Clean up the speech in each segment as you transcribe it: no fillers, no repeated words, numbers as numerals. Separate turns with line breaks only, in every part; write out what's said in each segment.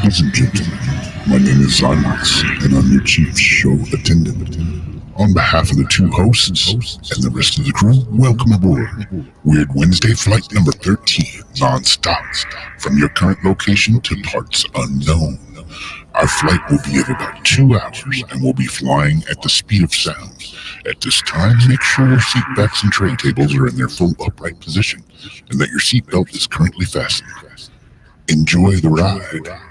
Ladies and gentlemen, my name is Zymax, and I'm your chief show attendant. On behalf of the two hosts and the rest of the crew, welcome aboard Weird Wednesday flight number 13, non-stop, from your current location to parts unknown. Our flight will be of about 2 hours, and we'll be flying at the speed of sound. At this time, make sure your seat backs and tray tables are in their full upright position, and that your seatbelt is currently fastened. Enjoy the ride.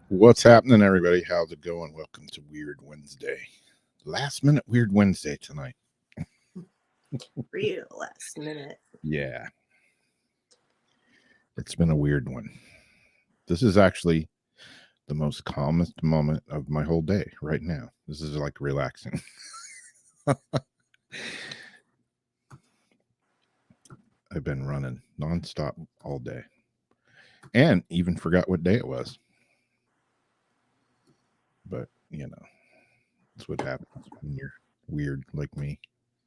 What's happening, everybody? How's it going? Welcome to Weird Wednesday. Last minute Weird Wednesday tonight.
Real last minute.
Yeah. It's been a weird one. This is actually the most calmest moment of my whole day right now. This is like relaxing. I've been running nonstop all day and even forgot what day it was. But, you know, that's what happens when you're weird like me.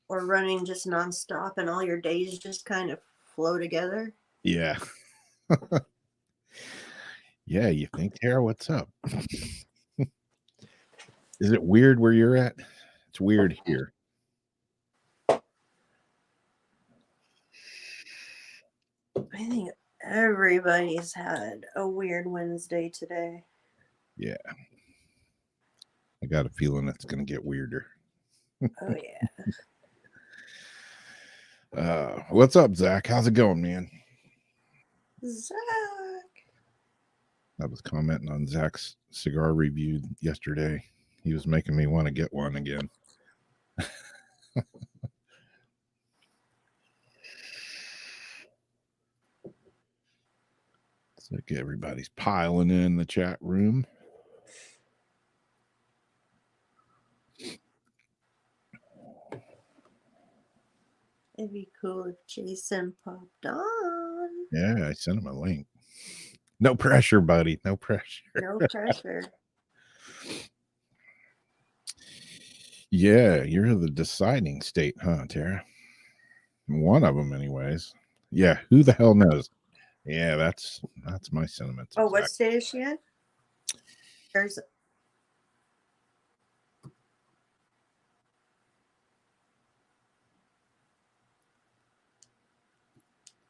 Or running just nonstop and all your days just kind of flow together.
Yeah. Yeah, you think, Tara, what's up? Is it weird where you're at? It's weird here.
I think everybody's had a weird Wednesday today.
Yeah. I got a feeling it's going to get weirder.
Oh, yeah.
What's up, Zach? How's it going, man?
Zach.
I was commenting on Zach's cigar review yesterday. He was making me want to get one again. It's like everybody's piling in the chat room.
It'd be cool if Jason popped on.
Yeah, I sent him a link. No pressure, buddy. No pressure.
No pressure.
Yeah, you're the deciding state, huh, Tara? One of them, anyways. Yeah, who the hell knows? Yeah, that's my sentiments.
Oh, what state is she in? There's.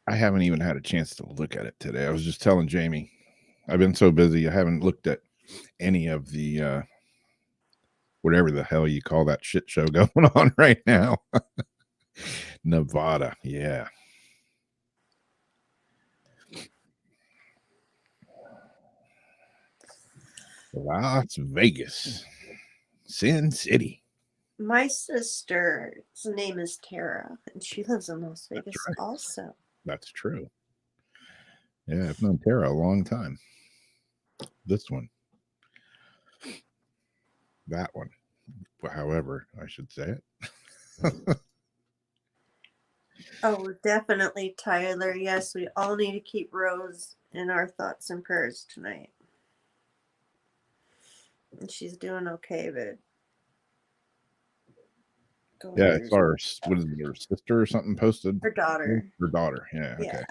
I haven't even had a chance to look at it today. I was just telling Jamie, I've been so busy. I haven't looked at any of the whatever the hell you call that shit show going on right now. Nevada, yeah. Las Vegas, Sin City.
My sister's name is Tara, and she lives in Las Vegas also.
That's true. Yeah, I've known Tara a long time. This one. that one. However, I should say it.
Oh, definitely, Tyler. Yes, we all need to keep Rose in our thoughts and prayers tonight. And she's doing okay, but
Yeah, it's our what is it, her sister or something posted?
her daughter.
Her daughter. Yeah.
Yeah.
Okay.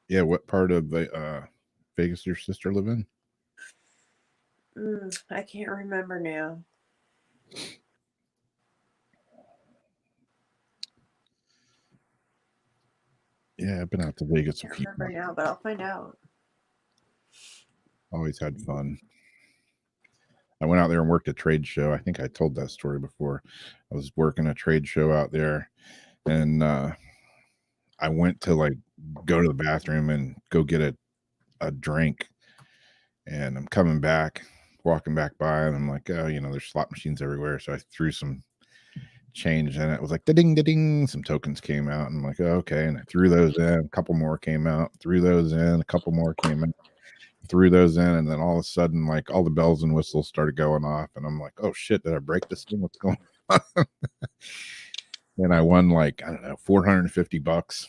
Yeah. What part of Vegas does your sister live in?
I can't remember now.
Yeah, I've been out to Vegas a
I
few
can't remember
times.
now, but I'll find out.
Always had fun. I went out there and worked a trade show. I think I told that story before. I was working a trade show out there, and I went to like go to the bathroom and go get a drink, and I'm coming back, walking back by, and I'm like, oh, there's slot machines everywhere. So I threw some change in it. It was like ding ding. Some tokens came out, and I'm like, oh, okay. And I threw those in. A couple more came out. Threw those in. A couple more came out. Threw those in, and then all of a sudden, like all the bells and whistles started going off, and I'm like, oh shit, did I break this thing? What's going on? And I won like, I don't know, $450,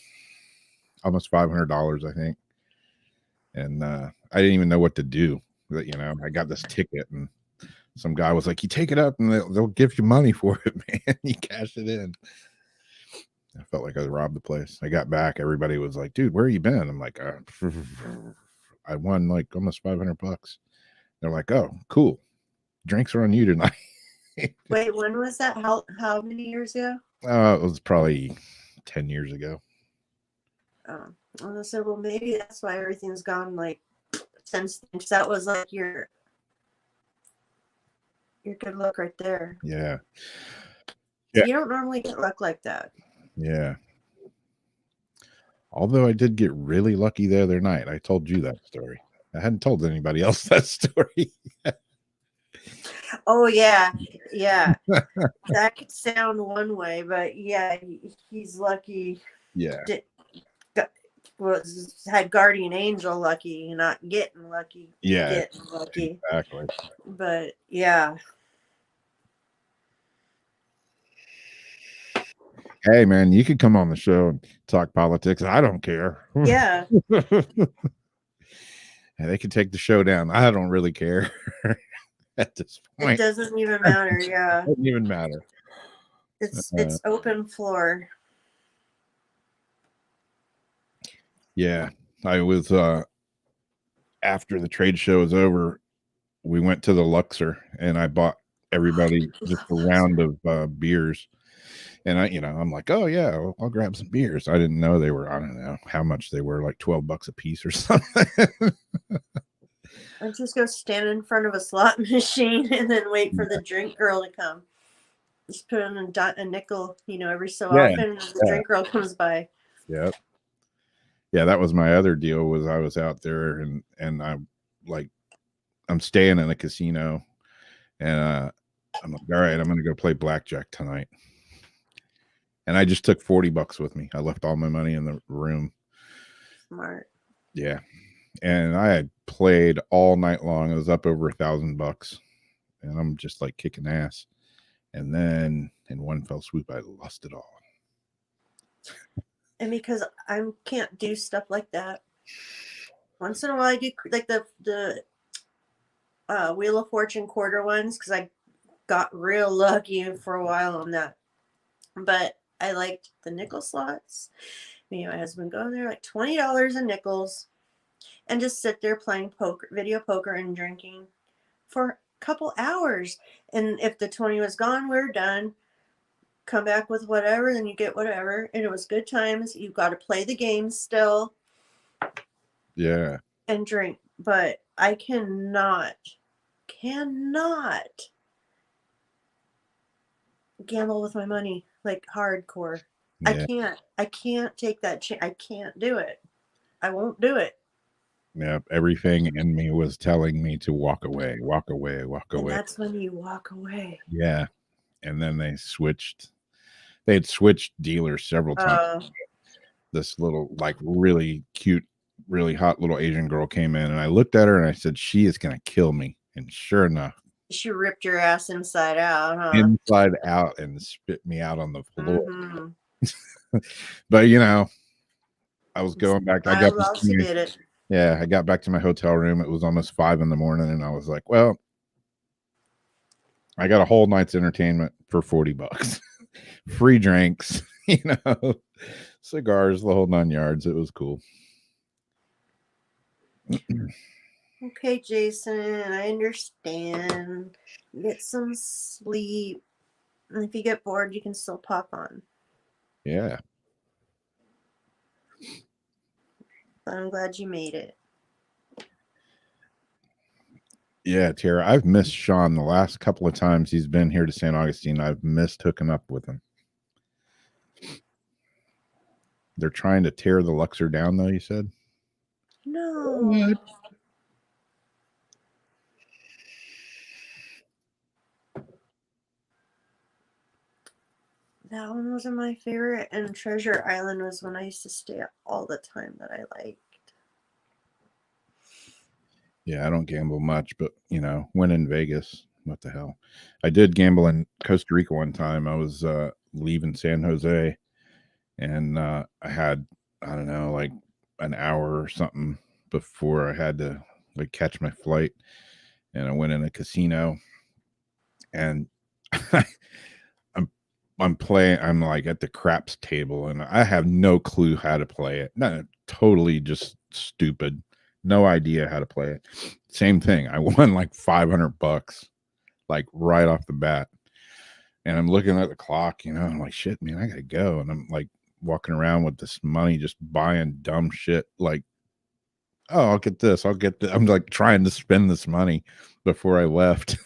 almost $500, I think. And I didn't even know what to do. I got this ticket, and some guy was like, you take it up and they'll give you money for it, man. You cash it in. I felt like I robbed the place. I got back, everybody was like, dude, where you been? I'm like, I won like almost $500. They're like, oh, cool. Drinks are on you tonight.
Wait, when was that? How many years ago?
It was probably 10 years ago.
Oh, I said, well, maybe that's why everything's gone like since then. 'Cause that was like your good luck right there.
Yeah.
You don't normally get luck like that.
Yeah. Although I did get really lucky the other night. I told you that story. I hadn't told anybody else that story.
Oh, yeah. Yeah. That could sound one way, but yeah, he's lucky.
Yeah.
Had guardian angel lucky, not getting lucky.
Yeah.
Getting lucky.
Exactly.
But yeah.
Hey, man, you could come on the show and talk politics. I don't care.
Yeah.
And they can take the show down. I don't really care at this point.
It doesn't even matter. Yeah.
It doesn't even matter.
It's open floor.
Yeah. I was after the trade show was over, we went to the Luxor and I bought everybody just a round of beers. And I'm like, oh yeah, I'll grab some beers. I didn't know they were, I don't know how much they were, like $12 a piece or something.
I'd just go stand in front of a slot machine and then wait for the drink girl to come. Just put in a nickel, every so often the drink girl comes by.
Yep. Yeah, that was my other deal. Was I was out there and I'm staying in a casino, and I'm like, all right, I'm gonna go play blackjack tonight. And I just took $40 with me. I left all my money in the room.
Smart.
Yeah. And I had played all night long. It was up over $1,000, and I'm just like kicking ass. And then in one fell swoop, I lost it all.
And because I can't do stuff like that, once in a while I do like the Wheel of Fortune quarter ones because I got real lucky for a while on that. But I liked the nickel slots. Me and my husband go in there like $20 in nickels and just sit there playing video poker and drinking for a couple hours. And if the 20 was gone, we're done. Come back with whatever, then you get whatever. And it was good times. You've got to play the game still.
Yeah.
And drink. But I cannot gamble with my money like hardcore. Yeah. I can't take that chance. I can't do it. I won't do it.
Yeah, everything in me was telling me to walk away.
And that's when you walk away.
Yeah. And then they had switched dealers several times. This little, like, really cute really hot little Asian girl came in, and I looked at her and I said, "She is gonna kill me." And sure enough,
She ripped your ass inside out, huh?
inside out, and spit me out on the floor.
Mm-hmm.
But you know, I was going back. I got
Else you did it.
Yeah, I got back to my hotel room. It was almost 5 in the morning, and I was like, "Well, I got a whole night's entertainment for $40, free drinks, you know, cigars, the whole 9 yards." It was cool.
Okay, Jason, I understand. Get some sleep. And if you get bored, you can still pop on.
Yeah.
But I'm glad you made it.
Yeah, Tara, I've missed Sean the last couple of times he's been here to St. Augustine. I've missed hooking up with him. They're trying to tear the Luxor down, though, you said?
No.
What?
That one wasn't my favorite, and Treasure Island was when I used to stay all the time that I liked.
Yeah, I don't gamble much, but, you know, when in Vegas, what the hell? I did gamble in Costa Rica one time. I was leaving San Jose, and I had, I don't know, like an hour or something before I had to like catch my flight, and I went in a casino, and I'm playing. I'm like at the craps table, and I have no clue how to play it. No, totally just stupid. No idea how to play it. Same thing. I won like $500, like right off the bat. And I'm looking at the clock, you know, I'm like, shit, man, I gotta go. And I'm like walking around with this money, just buying dumb shit. Like, oh, I'll get this. I'll get this. I'm like trying to spend this money before I left.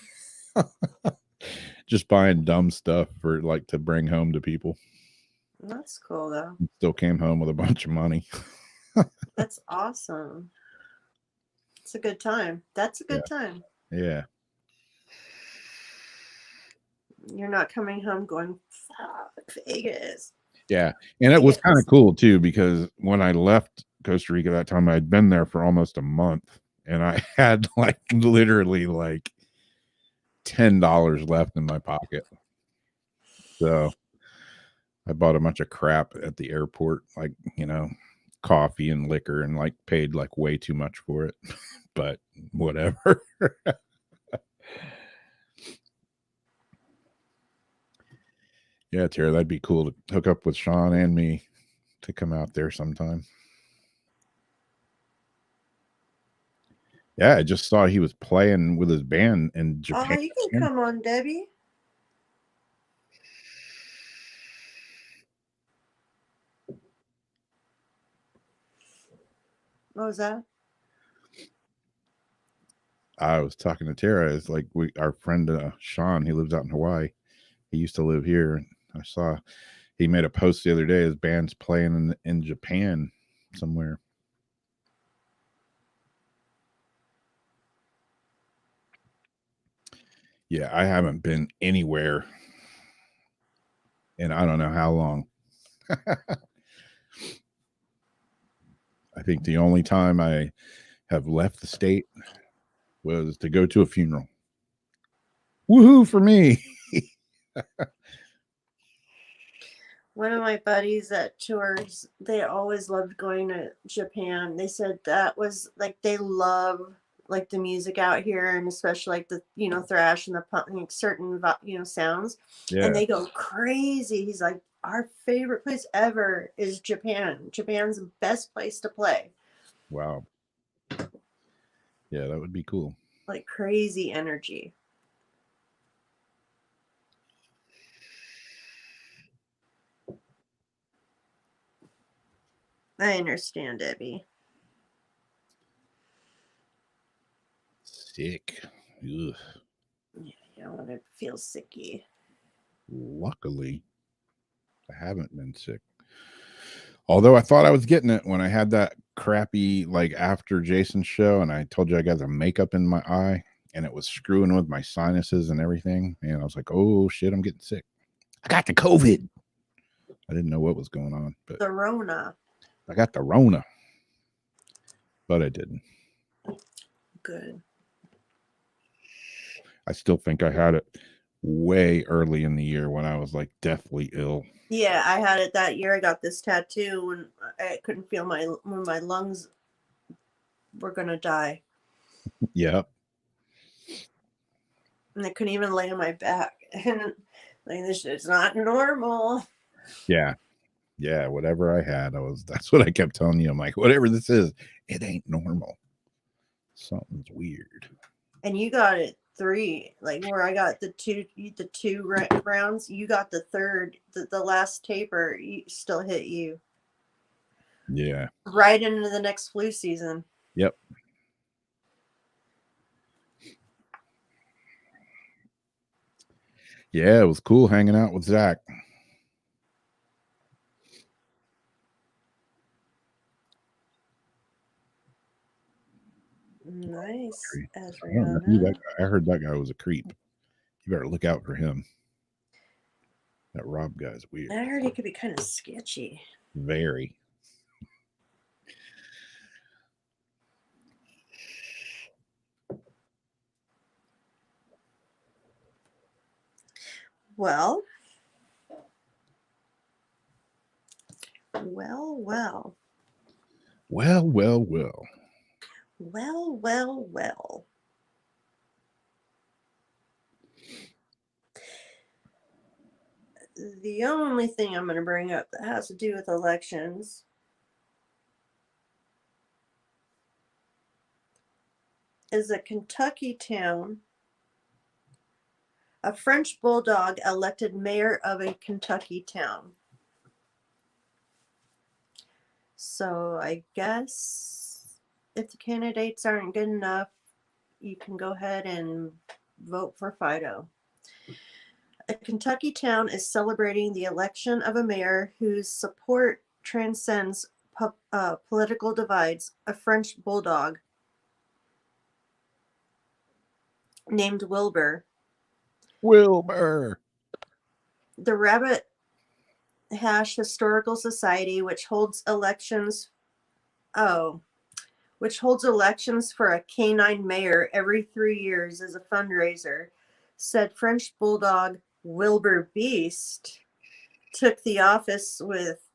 Just buying dumb stuff for like to bring home to people.
That's cool, though.
Still came home with a bunch of money.
That's awesome. It's a good time. That's a good time.
Yeah.
You're not coming home going, fuck Vegas.
Yeah. And it was kind of cool too, because when I left Costa Rica that time, I'd been there for almost a month, and I had like literally like $10 left in my pocket. So I bought a bunch of crap at the airport, like, you know, coffee and liquor, and like paid like way too much for it. But whatever. Yeah, Tara, that'd be cool to hook up with Sean and me to come out there sometime. Yeah, I just saw he was playing with his band in Japan.
Oh, you can come on, Debbie. What was that?
I was talking to Tara. It's like our friend Sean, he lives out in Hawaii. He used to live here. I saw he made a post the other day. His band's playing in Japan somewhere. Yeah, I haven't been anywhere and I don't know how long. I think the only time I have left the state was to go to a funeral. Woohoo for me.
One of my buddies that tours, they always loved going to Japan. They said that was like they love like the music out here, and especially like the thrash and the punk, like certain sounds.
Yeah.
And they go crazy. He's like, our favorite place ever is Japan. Japan's the best place to play.
Wow. Yeah, that would be cool.
Like crazy energy. I understand, Debbie.
Sick. Ugh.
Yeah, you don't want to feel sicky.
Luckily, I haven't been sick. Although I thought I was getting it when I had that crappy, like after Jason's show, and I told you I got the makeup in my eye, and it was screwing with my sinuses and everything. And I was like, oh shit, I'm getting sick. I got the COVID. I didn't know what was going on, but
The Rona.
I got the Rona. but I didn't.
Good.
I still think I had it way early in the year when I was like deathly ill.
Yeah, I had it that year. I got this tattoo when I couldn't feel when my lungs were gonna die,
Yep.
and I couldn't even lay on my back. And like, this shit's not normal.
Yeah. Yeah. Whatever I had, that's what I kept telling you. I'm like, whatever this is, it ain't normal. Something's weird.
And you got it 3, like where I got the two rounds. You got the third, the last taper. Still hit you.
Yeah.
Right into the next flu season.
Yep. Yeah, it was cool hanging out with Zach.
Nice.
I heard that guy was a creep. You better look out for him. That Rob guy's weird.
I heard he could be kind of sketchy.
Very.
Well. The only thing I'm going to bring up that has to do with elections is a Kentucky town. A French bulldog elected mayor of a Kentucky town. So I guess if the candidates aren't good enough, you can go ahead and vote for Fido. A Kentucky town is celebrating the election of a mayor whose support transcends political divides. A French bulldog named Wilbur.
Wilbur.
The Rabbit Hash Historical Society, which holds elections for a canine mayor every 3 years as a fundraiser, said French bulldog Wilbur Beast took the office with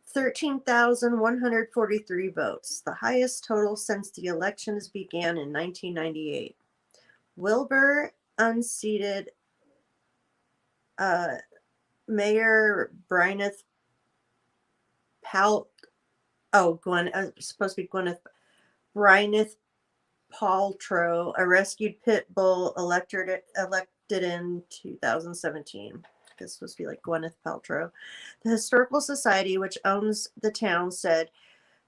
13,143 votes, the highest total since the elections began in 1998. Wilbur unseated Mayor Gwyneth Paltrow, a rescued pit bull elected in 2017. This is supposed to be like Gwyneth Paltrow. The Historical Society, which owns the town, said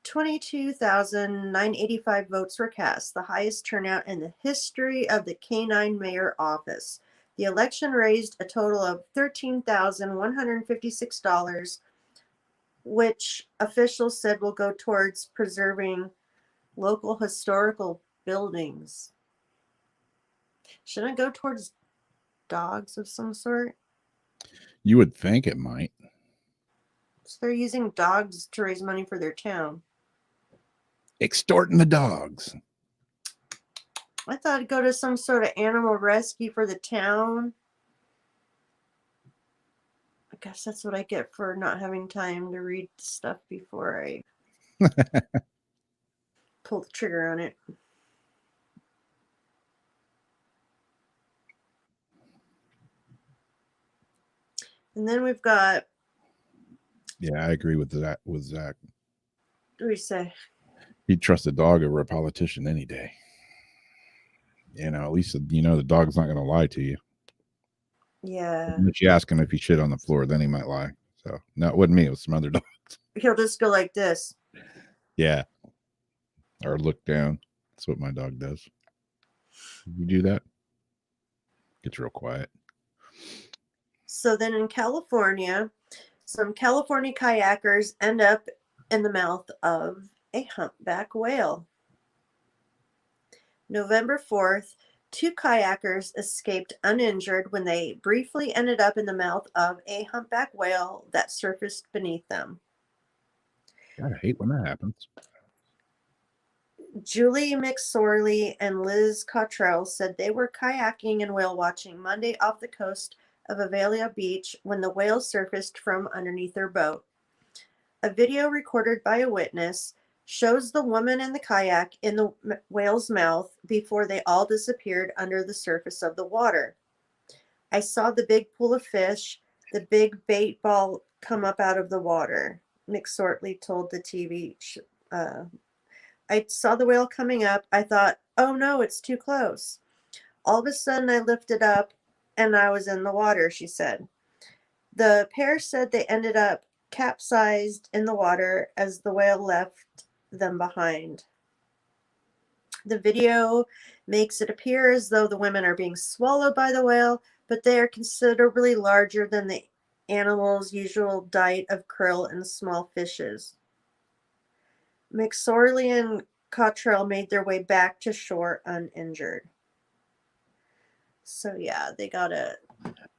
22,985 votes were cast, the highest turnout in the history of the canine mayor office. The election raised a total of $13,156, which officials said will go towards preserving local historical buildings. Shouldn't it go towards dogs of some sort?
You would think it might.
So they're using dogs to raise money for their town.
Extorting the dogs.
I thought it'd go to some sort of animal rescue for the town. I guess that's what I get for not having time to read stuff before I pull the trigger on it. And then we've got...
Yeah, I agree with that. With Zach.
What do we say?
He'd trust a dog over a politician any day. You know, at least the dog's not going to lie to you.
Yeah.
If you ask him if he shit on the floor, then he might lie. So no, it wasn't me. It was some other dogs.
He'll just go like this.
Yeah. Or look down. That's what my dog does. You do that, gets real quiet.
So then in California, some California kayakers end up in the mouth of a humpback whale. November 4th, 2 kayakers escaped uninjured when they briefly ended up in the mouth of a humpback whale that surfaced beneath them.
God, I hate when that happens.
Julie McSorley and Liz Cottrell said they were kayaking and whale watching Monday off the coast of Avalia Beach when the whale surfaced from underneath their boat. A video recorded by a witness shows the woman in the kayak in the whale's mouth before they all disappeared under the surface of the water. I saw the big pool of fish, the big bait ball come up out of the water, McSorley told the TV. I saw the whale coming up. I thought, oh no, it's too close. All of a sudden, I lifted up and I was in the water, she said. The pair said they ended up capsized in the water as the whale left them behind. The video makes it appear as though the women are being swallowed by the whale, but they are considerably larger than the animal's usual diet of krill and small fishes. McSorley and Cottrell made their way back to shore uninjured. So yeah, they got a...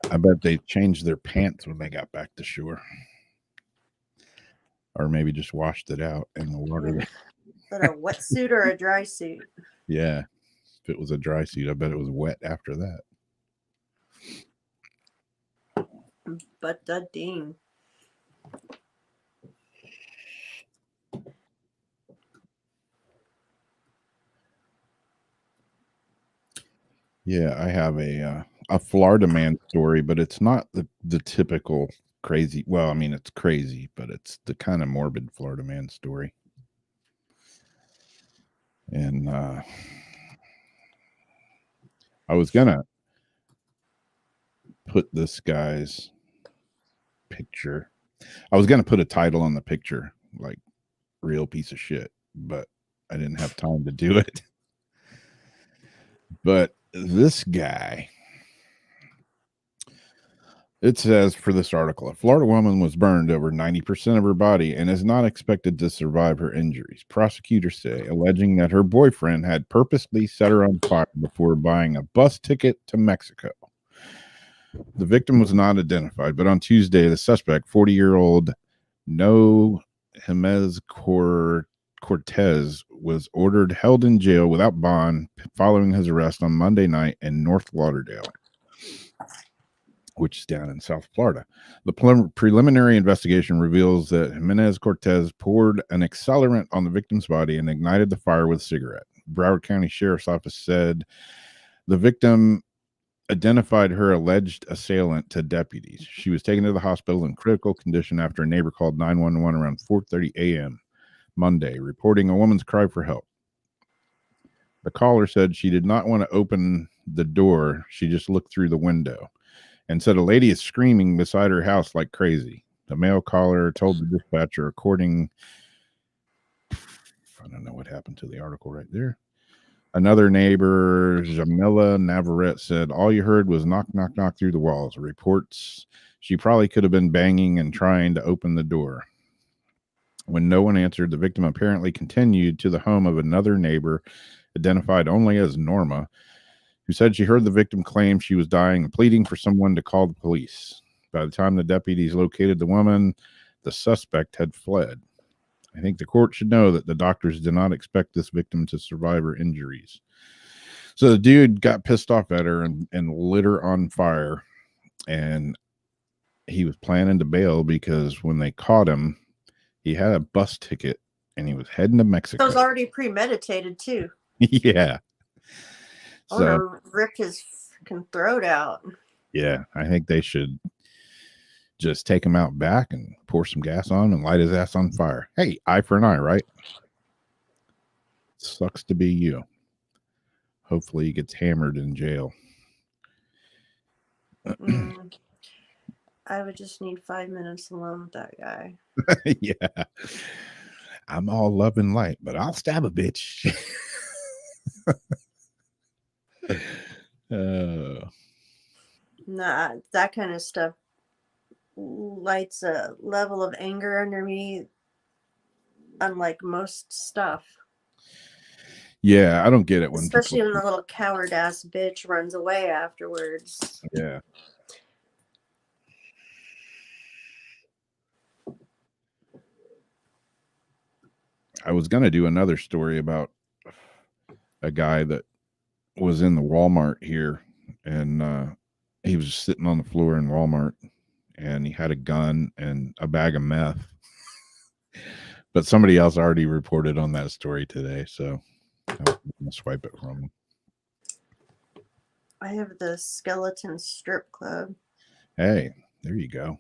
I bet they changed their pants when they got back to shore. Or maybe just washed it out in the water.
Is that a wetsuit or a dry suit?
Yeah. If it was a dry suit, I bet it was wet after that.
But the ding.
Yeah, I have a Florida man story, but it's not the typical crazy. Well, I mean, it's crazy, but it's the kind of morbid Florida man story. And I was gonna put this guy's picture. I was gonna put a title on the picture, like "real piece of shit," but I didn't have time to do it. But this guy, it says for this article, a Florida woman was burned over 90% of her body and is not expected to survive her injuries, prosecutors say, alleging that her boyfriend had purposely set her on fire before buying a bus ticket to Mexico. The victim was not identified, but on Tuesday, the suspect, 40-year-old No Jimenez Cortez, was ordered held in jail without bond following his arrest on Monday night in North Lauderdale, which is down in South Florida. The preliminary investigation reveals that Jimenez Cortez poured an accelerant on the victim's body and ignited the fire with a cigarette. Broward County Sheriff's Office said the victim identified her alleged assailant to deputies. She was taken to the hospital in critical condition after a neighbor called 911 around 4:30 a.m. Monday, reporting a woman's cry for help. The caller said she did not want to open the door. She just looked through the window and said a lady is screaming beside her house like crazy. The male caller told the dispatcher, according... I don't know what happened to the article right there. Another neighbor, Jamila Navarrete, said all you heard was knock, knock, knock through the walls. Reports she probably could have been banging and trying to open the door. When no one answered, the victim apparently continued to the home of another neighbor, identified only as Norma, who said she heard the victim claim she was dying and pleading for someone to call the police. By the time the deputies located the woman, the suspect had fled. I think the court should know that the doctors did not expect this victim to survive her injuries. So the dude got pissed off at her and lit her on fire. And he was planning to bail because when they caught him, he had a bus ticket and he was heading to Mexico.
So it was already premeditated too.
Yeah.
I want to rip his fucking throat out.
Yeah, I think they should just take him out back and pour some gas on and light his ass on fire. Hey, eye for an eye, right? Sucks to be you. Hopefully he gets hammered in jail.
I would just need 5 minutes alone with that guy.
Yeah. I'm all love and light, but I'll stab a bitch.
Nah, that kind of stuff lights a level of anger under me, unlike most stuff.
Yeah, I don't get it when
especially when the little coward ass bitch runs away afterwards.
Yeah. I was gonna do another story about a guy that was in the Walmart here, and he was just sitting on the floor in Walmart, and he had a gun and a bag of meth. But somebody else already reported on that story today, so I'm gonna swipe it from him.
I have the skeleton strip club.
Hey, there you go.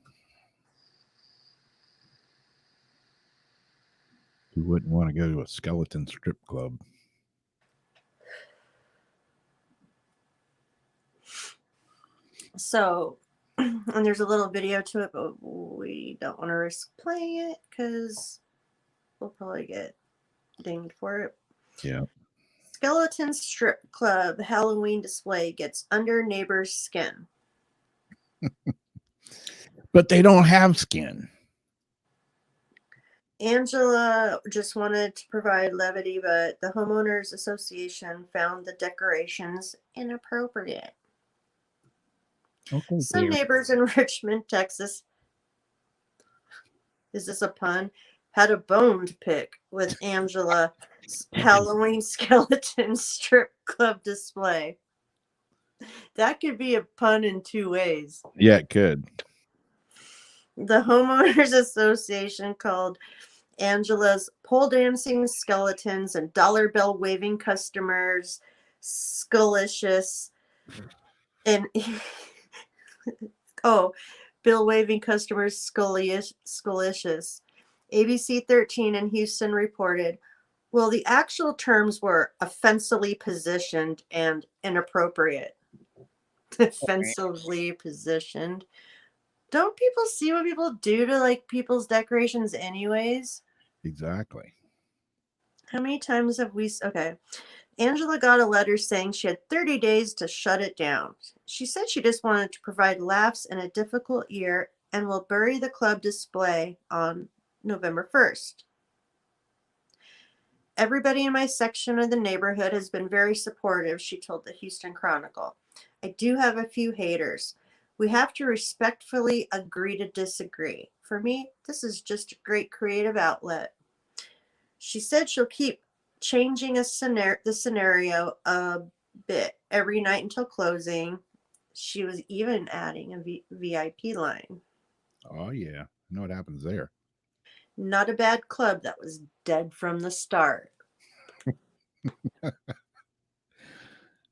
Who wouldn't want to go to a skeleton strip club?
So, and there's a little video to it, but we don't want to risk playing it because we'll probably get dinged for it.
Yeah.
Skeleton strip club Halloween display gets under neighbor's skin.
But they don't have skin.
Angela just wanted to provide levity, but the homeowners association found the decorations inappropriate.
Okay,
Some neighbors in Richmond, Texas, is this a pun? Had a bone to pick with Angela's Halloween skeleton strip club display. That could be a pun in two ways.
Yeah, it could.
The homeowners association called Angela's pole dancing skeletons and dollar bill waving customers skulicious and bill waving customers skulicious. ABC 13 in Houston reported, well, the actual terms were offensively positioned and inappropriate. Offensively positioned. Don't people see what people do to like people's decorations anyways?
Exactly.
How many times have we... Okay. Angela got a letter saying she had 30 days to shut it down. She said she just wanted to provide laughs in a difficult year and will bury the club display on November 1st. Everybody in my section of the neighborhood has been very supportive, she told the Houston Chronicle. I do have a few haters. We have to respectfully agree to disagree. For me, this is just a great creative outlet. She said she'll keep changing the scenario a bit every night until closing. She was even adding a VIP line.
Oh, yeah. I know what happens there.
Not a bad club that was dead from the start.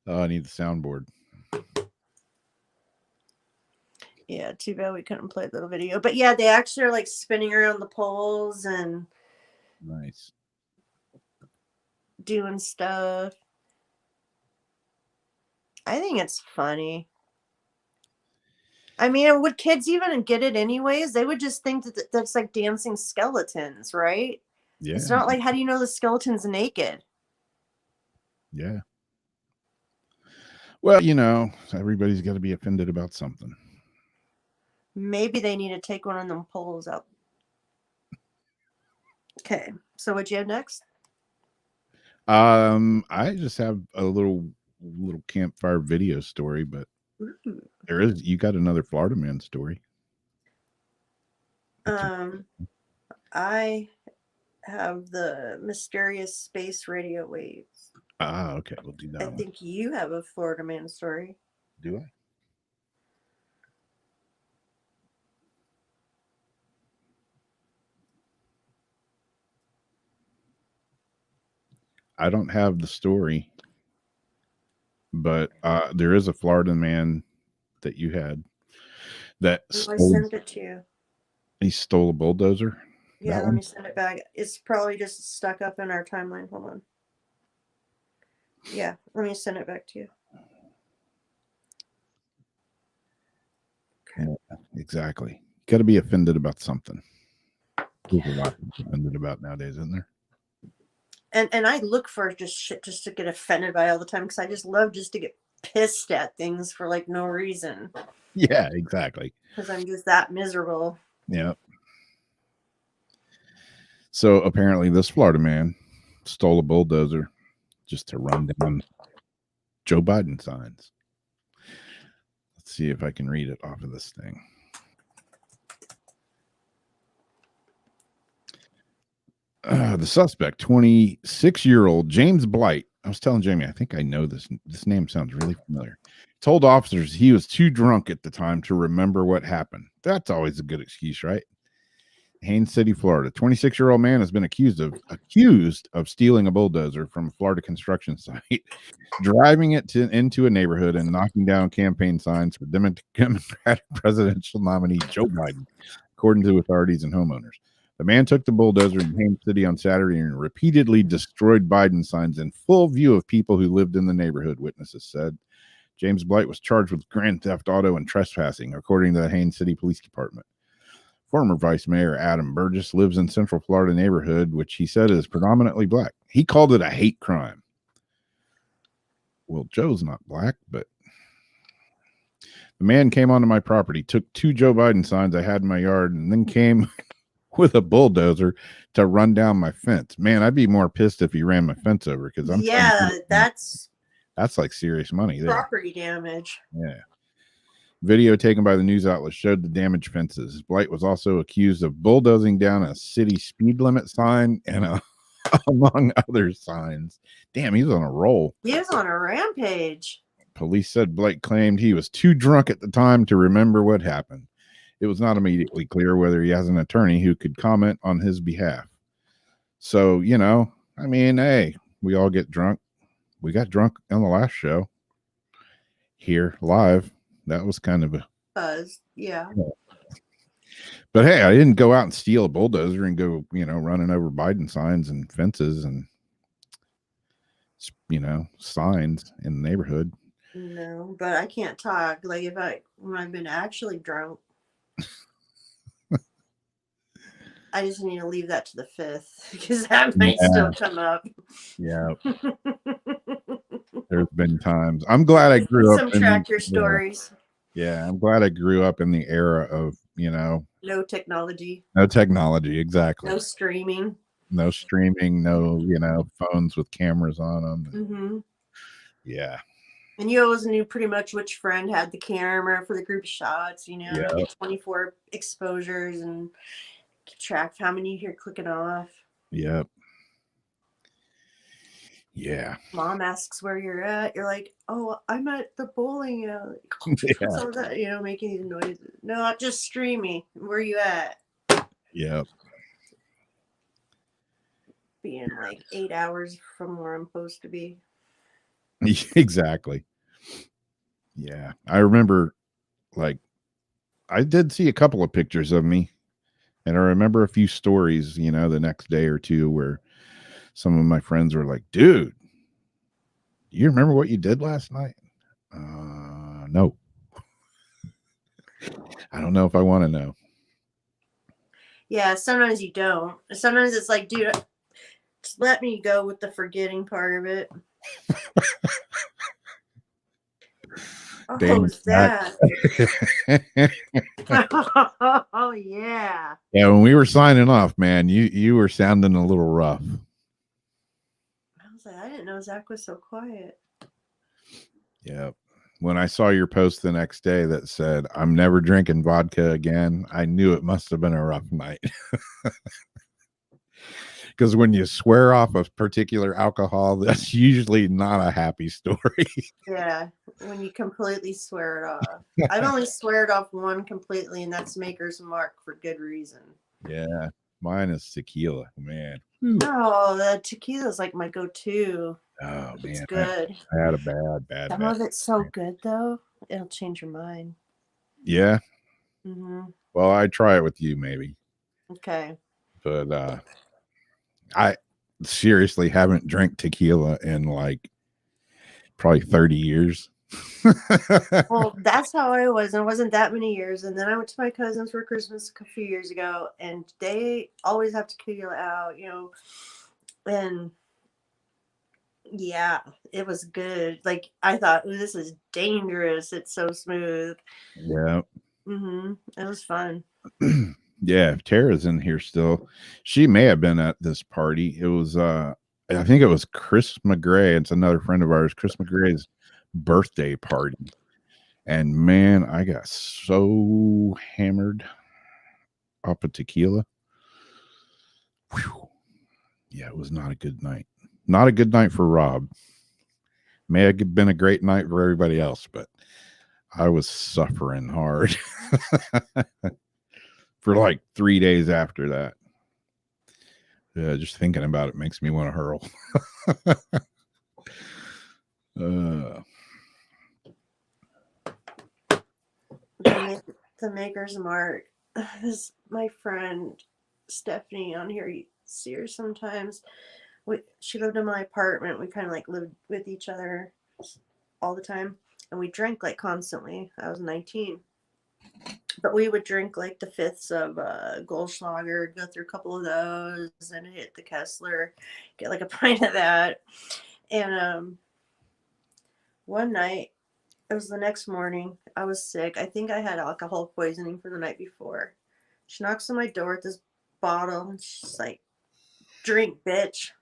Oh, I need the soundboard.
Yeah, too bad we couldn't play the little video. But yeah, they actually are like spinning around the poles and
Nice.
doing stuff. I think it's funny. I mean, would kids even get it anyways? They would just think that that's like dancing skeletons, right?
Yeah.
It's not like, how do you know the skeleton's naked?
Yeah. Well, you know, everybody's got to be offended about something.
Maybe they need to take one of them poles out. Okay, so what'd you have next?
I just have a little campfire video story, but you got another Florida man story.
I have the mysterious space radio waves.
Ah, okay, we'll do that.
I think you have a Florida man story.
Do I? I don't have the story, but there is a Florida man that you had that
I sent it to you.
He stole a bulldozer.
Yeah, let me send it back. It's probably just stuck up in our timeline. Hold on. Yeah, let me send it back to you.
Okay. Yeah, exactly. Got to be offended about something. There's a lot to be offended about nowadays, isn't there?
And I look for just shit just to get offended by all the time because I just love just to get pissed at things for like no reason.
Yeah, exactly.
Because I'm just that miserable.
Yeah. So apparently this Florida man stole a bulldozer just to run down Joe Biden signs. Let's see if I can read it off of this thing. The suspect, 26-year-old James Blight, I was telling Jamie, I think I know this. This name sounds really familiar. Told officers he was too drunk at the time to remember what happened. That's always a good excuse, right? Haines City, Florida. 26-year-old man has been accused of stealing a bulldozer from a Florida construction site, driving it into a neighborhood and knocking down campaign signs for Democratic presidential nominee Joe Biden, according to authorities and homeowners. The man took the bulldozer in Haines City on Saturday and repeatedly destroyed Biden signs in full view of people who lived in the neighborhood, witnesses said. James Blight was charged with grand theft auto and trespassing, according to the Haines City Police Department. Former Vice Mayor Adam Burgess lives in Central Florida neighborhood, which he said is predominantly black. He called it a hate crime. Well, Joe's not black, but the man came onto my property, took 2 Joe Biden signs I had in my yard, and then came with a bulldozer to run down my fence. Man, I'd be more pissed if he ran my fence over because that's like serious money there.
Property damage.
Yeah. Video taken by the news outlet showed the damaged fences. Blight was also accused of bulldozing down a city speed limit sign and among other signs. Damn, he's on a roll.
He was on a rampage.
Police said Blight claimed he was too drunk at the time to remember what happened. It was not immediately clear whether he has an attorney who could comment on his behalf. So, I mean, hey, we all get drunk. We got drunk on the last show here live. That was kind of a
buzz. Yeah.
But hey, I didn't go out and steal a bulldozer and go, running over Biden signs and fences and, signs in the neighborhood.
No, but I can't talk. Like when I've been actually drunk, I just need to leave that to the 5th because that might still come up.
Yeah. There's been times. I'm glad I grew up.
Some tractor stories.
Yeah, I'm glad I grew up in the era of,
no technology.
No technology, exactly.
No streaming.
No, phones with cameras on them.
Mm-hmm.
Yeah.
And you always knew pretty much which friend had the camera for the group shots, get 24 exposures and keep track of how many you're clicking off.
Yep. Yeah.
Mom asks where you're at. You're like, oh, I'm at the bowling alley.
Yeah.
So that, making these noises. No, I'm just streaming. Where you at?
Yep.
Being like 8 hours from where I'm supposed to be.
Exactly. Yeah. I remember, I did see a couple of pictures of me, and I remember a few stories, the next day or two where some of my friends were like, dude, you remember what you did last night? No. I don't know if I want to know.
Yeah, sometimes you don't. Sometimes it's like, dude, just let me go with the forgetting part of it. Oh, what's that? Oh, yeah.
Yeah, when we were signing off, man, you were sounding a little rough.
I was like, I didn't know Zach was so quiet.
Yeah. When I saw your post the next day that said, I'm never drinking vodka again, I knew it must have been a rough night. Because when you swear off a particular alcohol, that's usually not a happy story.
Yeah, when you completely swear it off. I've only sweared off one completely, and that's Maker's Mark for good reason.
Yeah, mine is tequila, man.
No, the tequila is like my go-to.
Oh,
it's
man.
good.
I had a bad.
Some of it's so good, though, it'll change your mind.
Yeah.
Mm-hmm.
Well, I'd try it with you, maybe.
Okay.
But I seriously haven't drank tequila in probably 30 years.
Well, that's how I was. It wasn't that many years. And then I went to my cousin's for Christmas a few years ago, and they always have tequila out, and yeah, it was good. Like, I thought, ooh, this is dangerous. It's so smooth.
Yeah.
Mm-hmm. It was fun.
Yeah, Tara's in here still. She may have been at this party. It was I think it was Chris McGray. It's another friend of ours, Chris McGray's birthday party. And man, I got so hammered off of tequila. Whew. Yeah, it was not a good night. Not a good night for Rob. May have been a great night for everybody else, but I was suffering hard for like 3 days after that. Yeah, just thinking about it makes me want to hurl.
The Maker's Mark. This my friend Stephanie on here. You see her sometimes. She lived in my apartment. We kind of like lived with each other all the time, and we drank like constantly. I was 19, but we would drink like the fifths of Goldschlager, go through a couple of those, and hit the Kessler, get like a pint of that. And one night, it was the next morning, I was sick. I think I had alcohol poisoning for the night before. She knocks on my door with this bottle, and she's like, "Drink, bitch."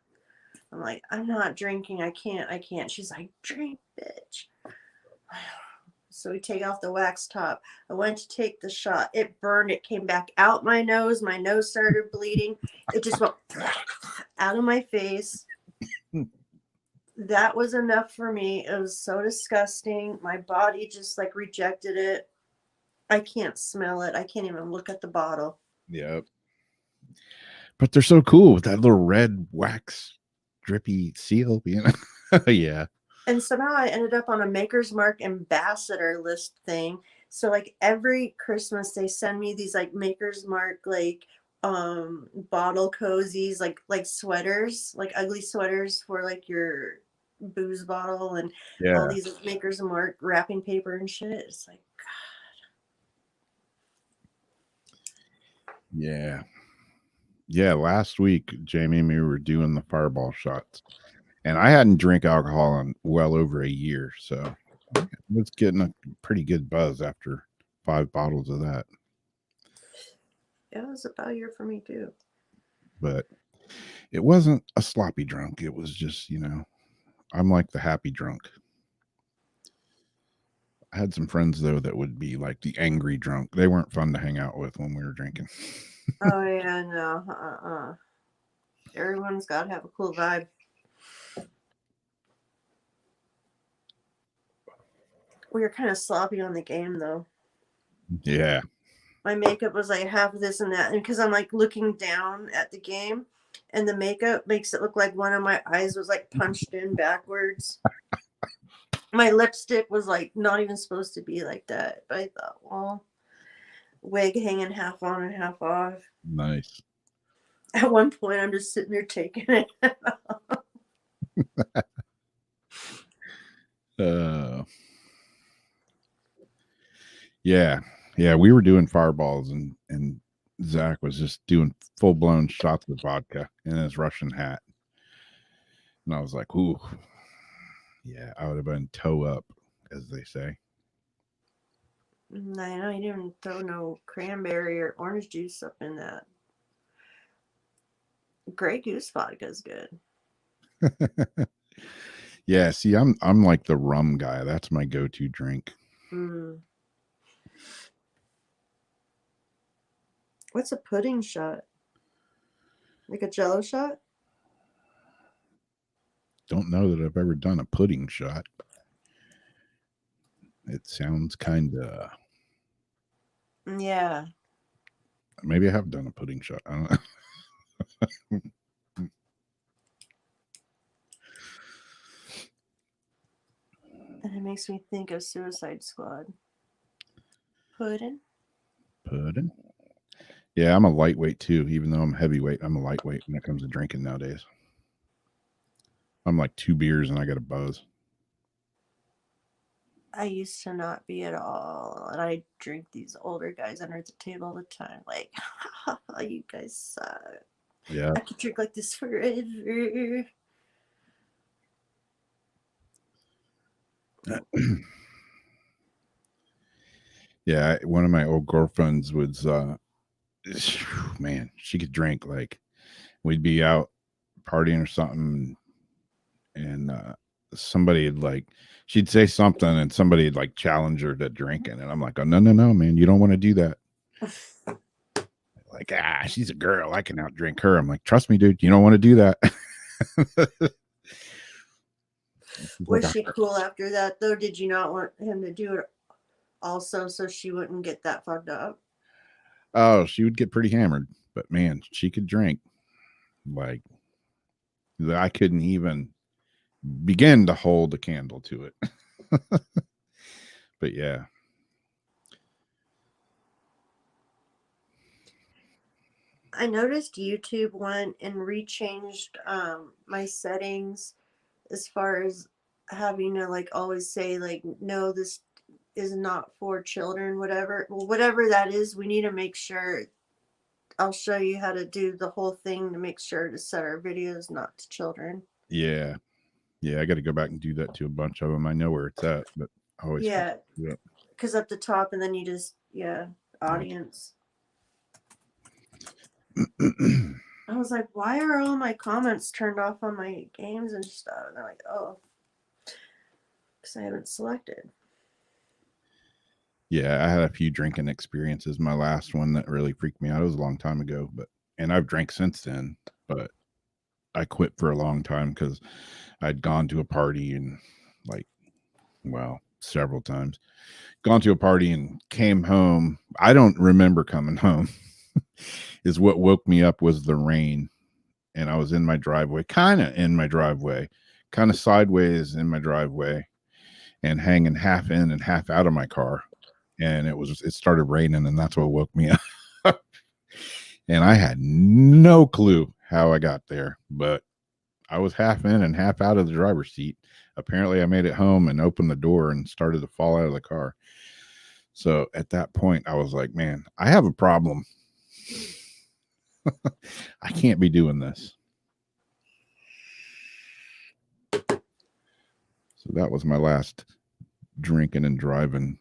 I'm like, "I'm not drinking. I can't. She's like, "Drink, bitch." So we take off the wax top. I went to take the shot. It burned. It came back out my nose. My nose started bleeding. It just went out of my face. That was enough for me. It was so disgusting. My body just like rejected it. I can't smell it. I can't even look at the bottle.
Yep. But they're so cool with that little red wax drippy seal, you know. Yeah.
And somehow I ended up on a Maker's Mark ambassador list thing. So like every Christmas they send me these like Maker's Mark like bottle cozies, like sweaters, like ugly sweaters for like your booze bottle, and all these Maker's Mark wrapping paper and shit. It's like, God.
Yeah, last week, Jamie, we were doing the fireball shots, and I hadn't drank alcohol in well over a year, so I was getting a pretty good buzz after 5 bottles of that.
It was about a year for me too.
But it wasn't a sloppy drunk. It was just, I'm like the happy drunk. I had some friends, though, that would be like the angry drunk. They weren't fun to hang out with when we were drinking.
Oh, yeah, no. Everyone's got to have a cool vibe. We were kind of sloppy on the game, though.
Yeah.
My makeup was like half of this and that. And because I'm like looking down at the game, and the makeup makes it look like one of my eyes was like punched in backwards. My lipstick was like not even supposed to be like that. But I thought, well, wig hanging half on and half off.
Nice.
At one point, I'm just sitting there taking it.
Yeah, we were doing fireballs, and Zach was just doing full-blown shots of vodka in his Russian hat. And I was like, ooh, yeah, I would have been toe up, as they say.
I know you didn't throw no cranberry or orange juice up in that. Grey Goose vodka is good.
Yeah, see, I'm like the rum guy. That's my go-to drink.
What's a pudding shot? Like a Jello shot?
Don't know that I've ever done a pudding shot. It sounds kind of...
Yeah.
Maybe I have done a pudding shot. I don't know.
And it makes me think of Suicide Squad. Pudding?
Yeah, I'm a lightweight too. Even though I'm heavyweight, I'm a lightweight when it comes to drinking nowadays. I'm like 2 beers and I got a buzz.
I used to not be at all. And I drink these older guys under the table all the time. Like, you guys suck.
Yeah.
I could drink like this forever.
Yeah, one of my old girlfriends was man, she could drink. Like, we'd be out partying or something, and somebody would like, she'd say something and somebody would like challenge her to drinking, and I'm like, oh, no, man, you don't want to do that. Like, she's a girl, I can outdrink her. I'm like, trust me, dude, you don't want to do that. She's
Was
like,
she cool after that though? Did you not want him to do it also so she wouldn't get that fucked up?
oh, she would get pretty hammered, but man, she could drink. Like, I couldn't even begin to hold a candle to it. But yeah.
I noticed YouTube went and rechanged my settings as far as having to like always say like no, this is not for children, whatever. Well, whatever that is, we need to make sure. I'll show you how to do the whole thing to make sure to set our videos not to children.
Yeah. Yeah, I got to go back and do that to a bunch of them. I know where it's at, but I always
Yeah, because at the top, and then you just audience. I was like, why are all my comments turned off on my games and stuff? And they're like, oh, because I haven't selected.
Yeah, I had a few drinking experiences. My last one that really freaked me out. It was a long time ago, and I've drank since then, but I quit for a long time because I'd gone to a party and several times gone to a party and came home. I don't remember coming home. Is what woke me up was the rain, and I was in my driveway, kind of sideways in my driveway, and hanging half in and half out of my car. And it started raining, and that's what woke me up. And I had no clue how I got there, but I was half in and half out of the driver's seat. Apparently I made it home and opened the door and started to fall out of the car. So at that point I was like, man, I have a problem. I can't be doing this. So that was my last drinking and driving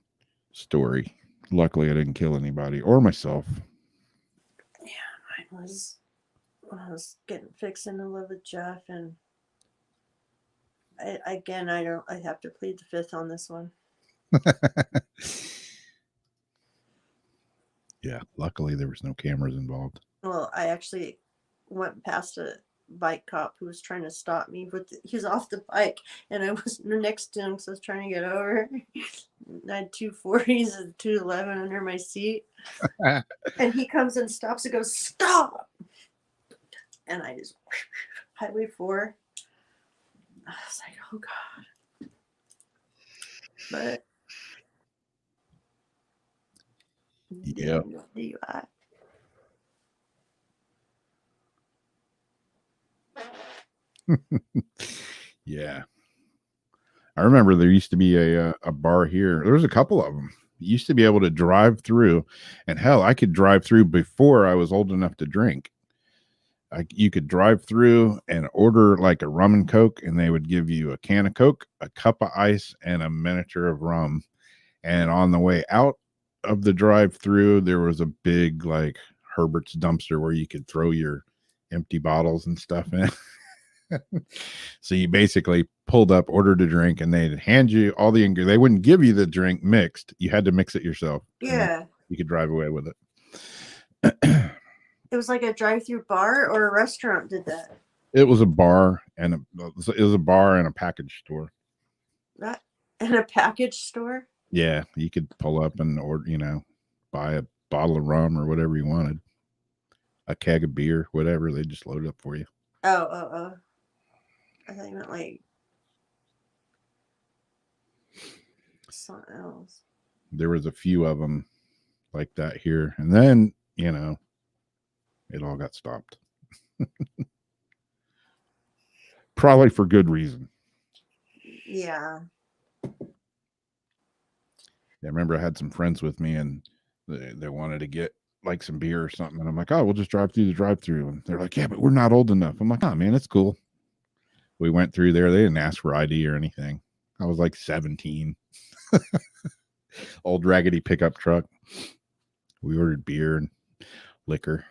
story. Luckily I didn't kill anybody or myself.
Yeah, mine was when I was fixing to live with Jeff, and I have to plead the fifth on this one.
Yeah, luckily there was no cameras involved.
Well, I actually went past a bike cop who was trying to stop me, but he was off the bike, and I was next to him because I was trying to get over. I had 240s and 211 under my seat, and he comes and stops and goes, "Stop!" And I just Highway 4. I was like, oh God. But
yeah.
DUI.
Yeah. I remember there used to be a bar here. There was a couple of them. You used to be able to drive through, and hell, I could drive through before I was old enough to drink. You could drive through and order like a rum and Coke, and they would give you a can of Coke, a cup of ice, and a miniature of rum. And on the way out of the drive-through, there was a big like Herbert's dumpster where you could throw your empty bottles and stuff in. So you basically pulled up, ordered a drink, and they'd hand you all the ingredients. They wouldn't give you the drink mixed. You had to mix it yourself.
Yeah.
You could drive away with it.
It was like a drive-through bar, or a restaurant did that?
It was a bar and a package store.
That in a package store?
Yeah, you could pull up and order, buy a bottle of rum or whatever you wanted, a keg of beer, whatever. They just load it up for you.
Oh. I thought you meant like something else.
There was a few of them like that here, and then it all got stopped. Probably for good reason.
Yeah.
I remember I had some friends with me, and they wanted to get like some beer or something, and I'm like, oh, we'll just drive through the drive-through, and they're like, yeah, but we're not old enough. I'm like, oh man, it's cool. We went through there. They didn't ask for ID or anything. I was like 17. Old raggedy pickup truck. We ordered beer and liquor.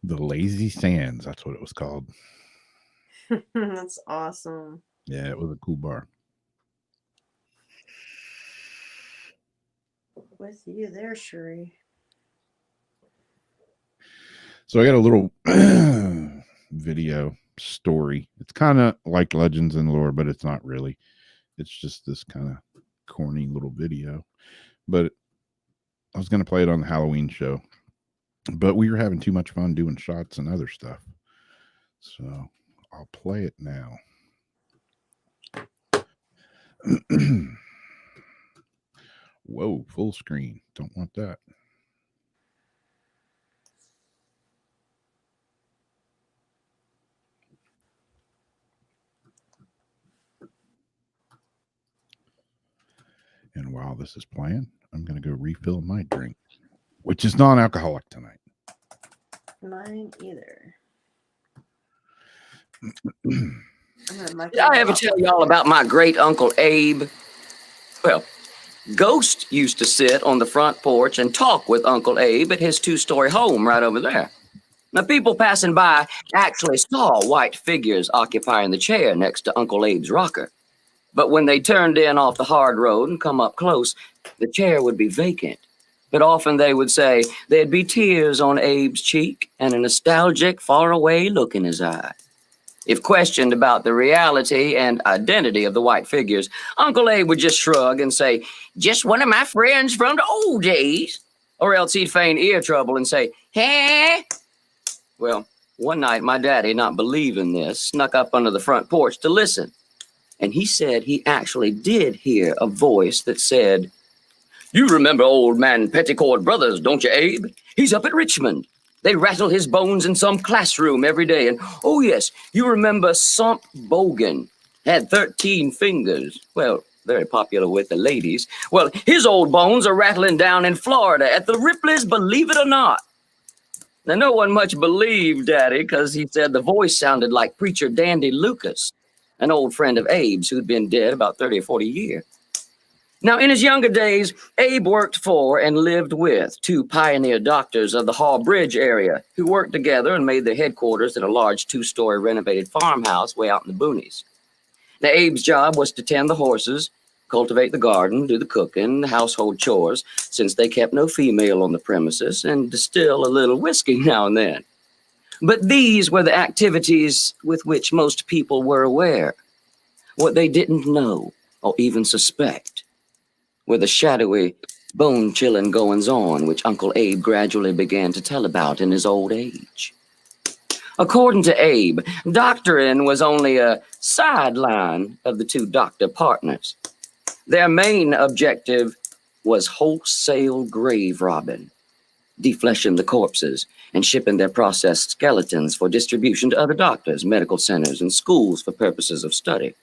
The Lazy Sands, that's what it was called.
That's awesome.
Yeah, it was a cool bar.
With you there, Sheree.
So I got a little video story. It's kind of like Legends and Lore, but it's not really. It's just this kind of corny little video. But I was going to play it on the Halloween show, but we were having too much fun doing shots and other stuff. So I'll play it now. Whoa, full screen. Don't want that. And while this is playing, I'm going to go refill my drink, which is non-alcoholic tonight.
Mine either.
Did I ever tell y'all about my great Uncle Abe? Well, Ghost used to sit on the front porch and talk with Uncle Abe at his 2-story home right over there. Now, people passing by actually saw white figures occupying the chair next to Uncle Abe's rocker. But when they turned in off the hard road and come up close, the chair would be vacant. But often they would say there'd be tears on Abe's cheek and a nostalgic, faraway look in his eye. If questioned about the reality and identity of the white figures, Uncle Abe would just shrug and say, "Just one of my friends from the old days." Or else he'd feign ear trouble and say, "Hey." Well, one night my daddy, not believing this, snuck up under the front porch to listen. And he said he actually did hear a voice that said, "You remember old man Petticoat Brothers, don't you, Abe? He's up at Richmond. They rattle his bones in some classroom every day. And, oh, yes, you remember Sump Bogan. Had 13 fingers. Well, very popular with the ladies. Well, his old bones are rattling down in Florida at the Ripley's, believe it or not." Now, no one much believed Daddy because he said the voice sounded like preacher Dandy Lucas, an old friend of Abe's who'd been dead about 30 or 40 years. Now, in his younger days, Abe worked for and lived with 2 pioneer doctors of the Hall Bridge area who worked together and made their headquarters in a large 2-story renovated farmhouse way out in the boonies. Now, Abe's job was to tend the horses, cultivate the garden, do the cooking, the household chores, since they kept no female on the premises, and distill a little whiskey now and then. But these were the activities with which most people were aware. What they didn't know or even suspect were the shadowy, bone-chilling goings-on which Uncle Abe gradually began to tell about in his old age. According to Abe, doctoring was only a sideline of the 2 doctor partners. Their main objective was wholesale grave robbing, defleshing the corpses and shipping their processed skeletons for distribution to other doctors, medical centers, and schools for purposes of study.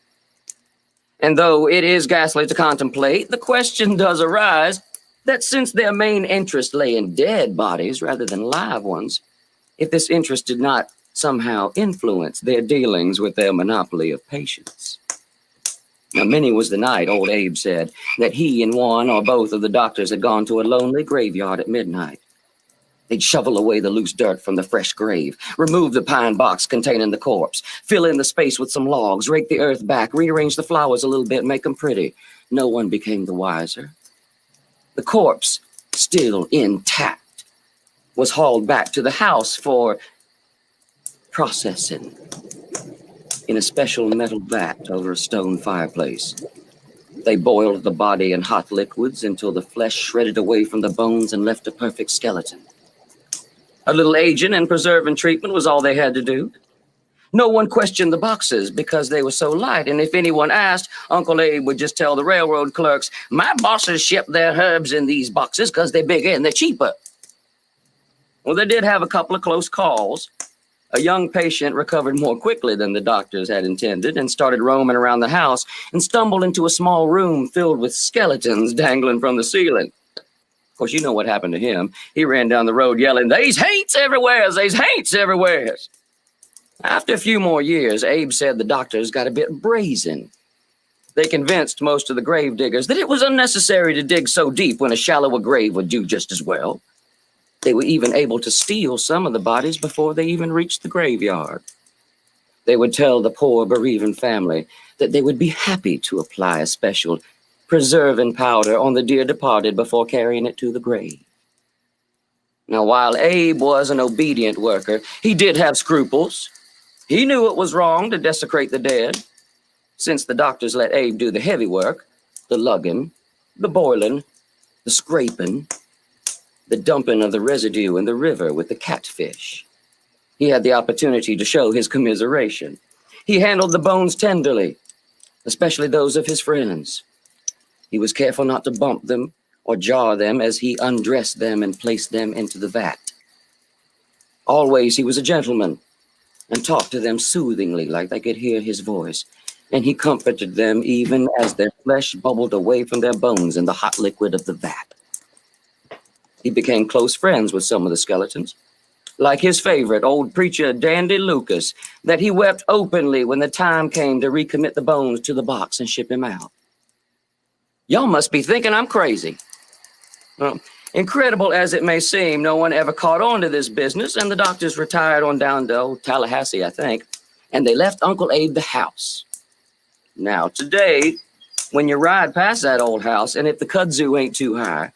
And though it is ghastly to contemplate, the question does arise that since their main interest lay in dead bodies rather than live ones, if this interest did not somehow influence their dealings with their monopoly of patients. Now, many was the night, old Abe said, that he and one or both of the doctors had gone to a lonely graveyard at midnight. They'd shovel away the loose dirt from the fresh grave, remove the pine box containing the corpse, fill in the space with some logs, rake the earth back, rearrange the flowers a little bit, make them pretty. No one became the wiser. The corpse, still intact, was hauled back to the house for processing in a special metal vat over a stone fireplace. They boiled the body in hot liquids until the flesh shredded away from the bones and left a perfect skeleton. A little aging and preserving treatment was all they had to do. No one questioned the boxes because they were so light, and if anyone asked, Uncle Abe would just tell the railroad clerks, "My bosses ship their herbs in these boxes because they're bigger and they're cheaper." Well, they did have a couple of close calls. A young patient recovered more quickly than the doctors had intended and started roaming around the house and stumbled into a small room filled with skeletons dangling from the ceiling. Of course, you know what happened to him. He ran down the road yelling, "There's haints everywhere! There's haints everywhere!" After a few more years, Abe said the doctors got a bit brazen. They convinced most of the grave diggers that it was unnecessary to dig so deep when a shallower grave would do just as well. They were even able to steal some of the bodies before they even reached the graveyard. They would tell the poor bereaving family that they would be happy to apply a special preserving powder on the dear departed before carrying it to the grave. Now, while Abe was an obedient worker, he did have scruples. He knew it was wrong to desecrate the dead, since the doctors let Abe do the heavy work, the lugging, the boiling, the scraping, the dumping of the residue in the river with the catfish. He had the opportunity to show his commiseration. He handled the bones tenderly, especially those of his friends. He was careful not to bump them or jar them as he undressed them and placed them into the vat. Always he was a gentleman and talked to them soothingly like they could hear his voice, and he comforted them even as their flesh bubbled away from their bones in the hot liquid of the vat. He became close friends with some of the skeletons, like his favorite, old preacher Dandy Lucas, that he wept openly when the time came to recommit the bones to the box and ship him out. Y'all must be thinking I'm crazy. Well, incredible as it may seem, no one ever caught on to this business, and the doctors retired on down to old Tallahassee, I think, and they left Uncle Abe the house. Now, today, when you ride past that old house, and if the kudzu ain't too high,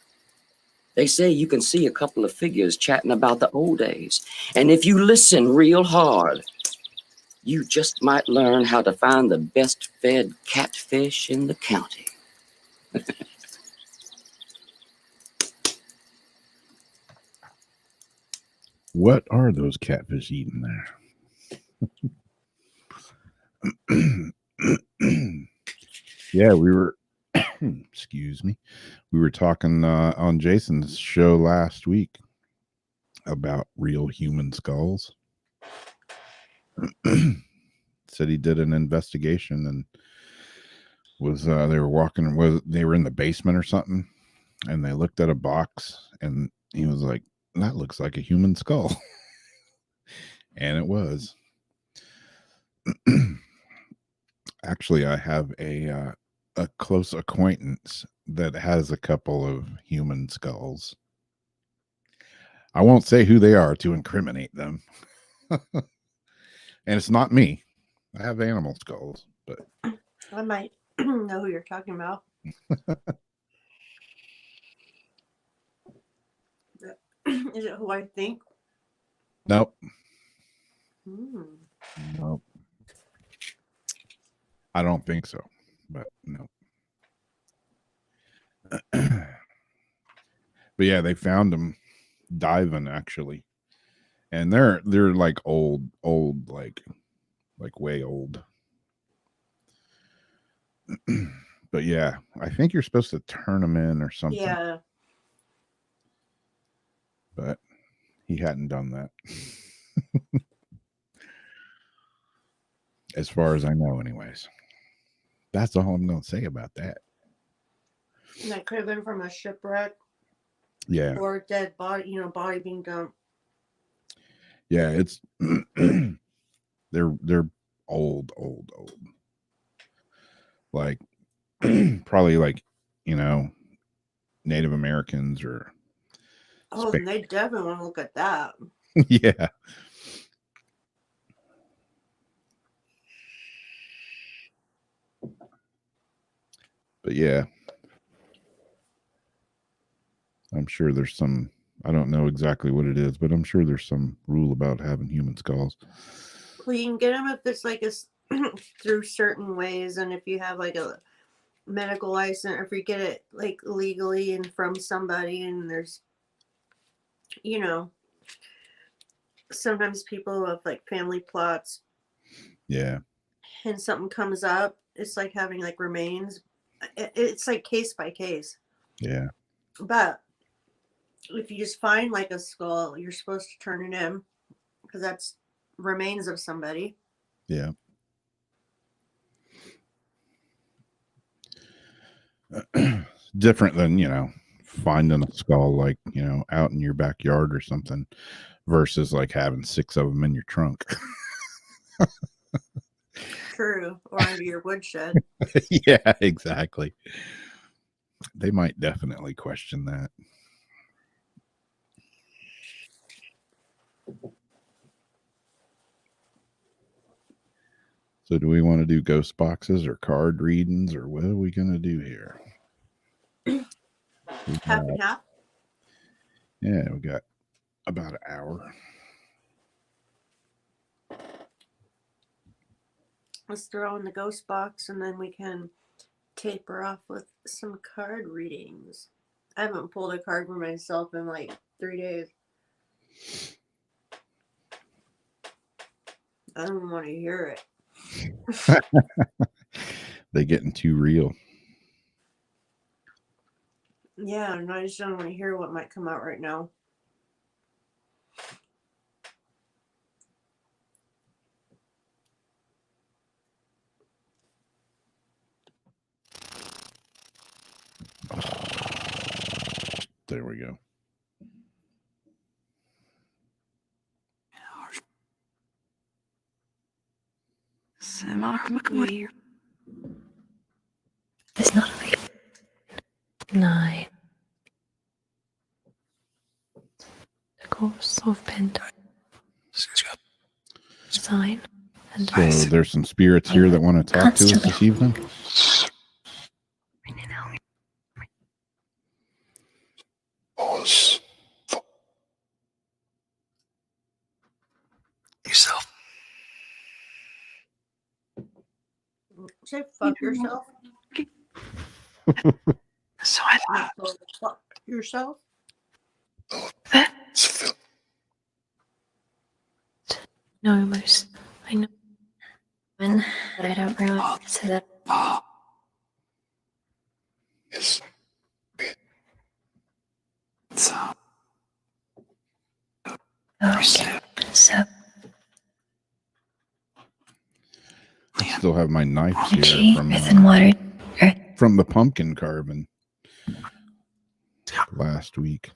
they say you can see a couple of figures chatting about the old days. And if you listen real hard, you just might learn how to find the best fed catfish in the county.
What are those catfish eating there? Yeah, we were excuse me. We were talking on Jason's show last week about real human skulls. Said he did an investigation and was they were in the basement or something, and they looked at a box and he was like, that looks like a human skull. And it was. Actually, I have a close acquaintance that has a couple of human skulls. I won't say who they are to incriminate them. And it's not me. I have animal skulls, but
I might know who you're talking about. Is it who I think?
nope.
Mm.
Nope. I don't think so, but no. But yeah, they found them diving actually, and they're like old, like way old. But yeah, I think you're supposed to turn them in or something.
Yeah.
But he hadn't done that. As far as I know, anyways. That's all I'm going to say about that.
And that could have been from a shipwreck.
Yeah.
Or a dead body, body being dumped.
Yeah, it's they're old. Like probably like, Native Americans or
then they definitely want to look at that.
yeah. But yeah. I'm sure there's some, I don't know exactly what it is, but I'm sure there's some rule about having human skulls.
Well, you can get them if it's like through certain ways, and if you have like a medical license, or if you get it like legally and from somebody, and there's, sometimes people have like family plots.
Yeah.
And something comes up, it's like having like remains. It's like case by case.
Yeah.
But if you just find like a skull, you're supposed to turn it in because that's remains of somebody.
Yeah. Different than, finding a skull like, out in your backyard or something versus like having 6 of them in your trunk.
True. Or under your woodshed.
Yeah, exactly. They might definitely question that. So do we want to do ghost boxes or card readings, or what are we going to do here?
Half and half?
Yeah, we got about an hour.
Let's throw in the ghost box, and then we can taper off with some card readings. I haven't pulled a card for myself in like 3 days. I don't want to hear it.
They getting too real.
Yeah, and I just don't want to hear what might come out right now.
There we go.
It's not like 9. The course of Pent sign and
So there's some spirits here that want to talk to us this evening.
Yourself.
Say fuck yourself.
So I thought,
Fuck yourself.
no most. I know when, but I don't realize so that
yes. So,
okay. So
I still have my knives here
energy, earth and water, earth.
from the pumpkin carving last week.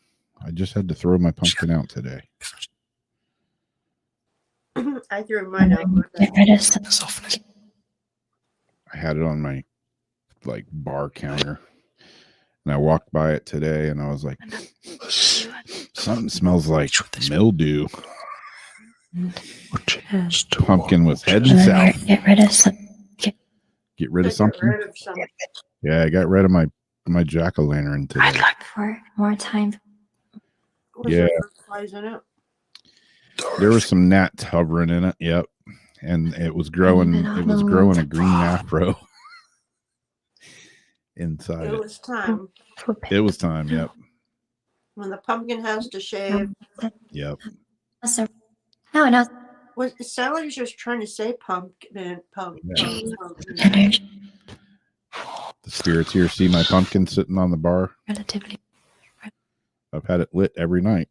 I just had to throw my pumpkin out today.
I threw mine out.
Get rid of some.
softness.
I had it on my like bar counter, and I walked by it today, and I was like, something smells like mildew. Pumpkin was heading south.
Get rid of some.
Get rid of
Get
something.
rid of some.
Yeah, I got rid of my jack-o'-lantern today.
I'd like
For more time.
Was
Yeah.
there fruit flies in it?
There was some gnats hovering in it. Yep, and it was growing. It was growing a green afro inside
It
it.
was time.
It was time. Yep.
When the pumpkin has to shave.
Yep.
No.
It sounded like he was just trying to say pumpkin.
Yeah.
Energy.
The spirits here see my pumpkin sitting on the bar.
Relatively.
I've had it lit every night.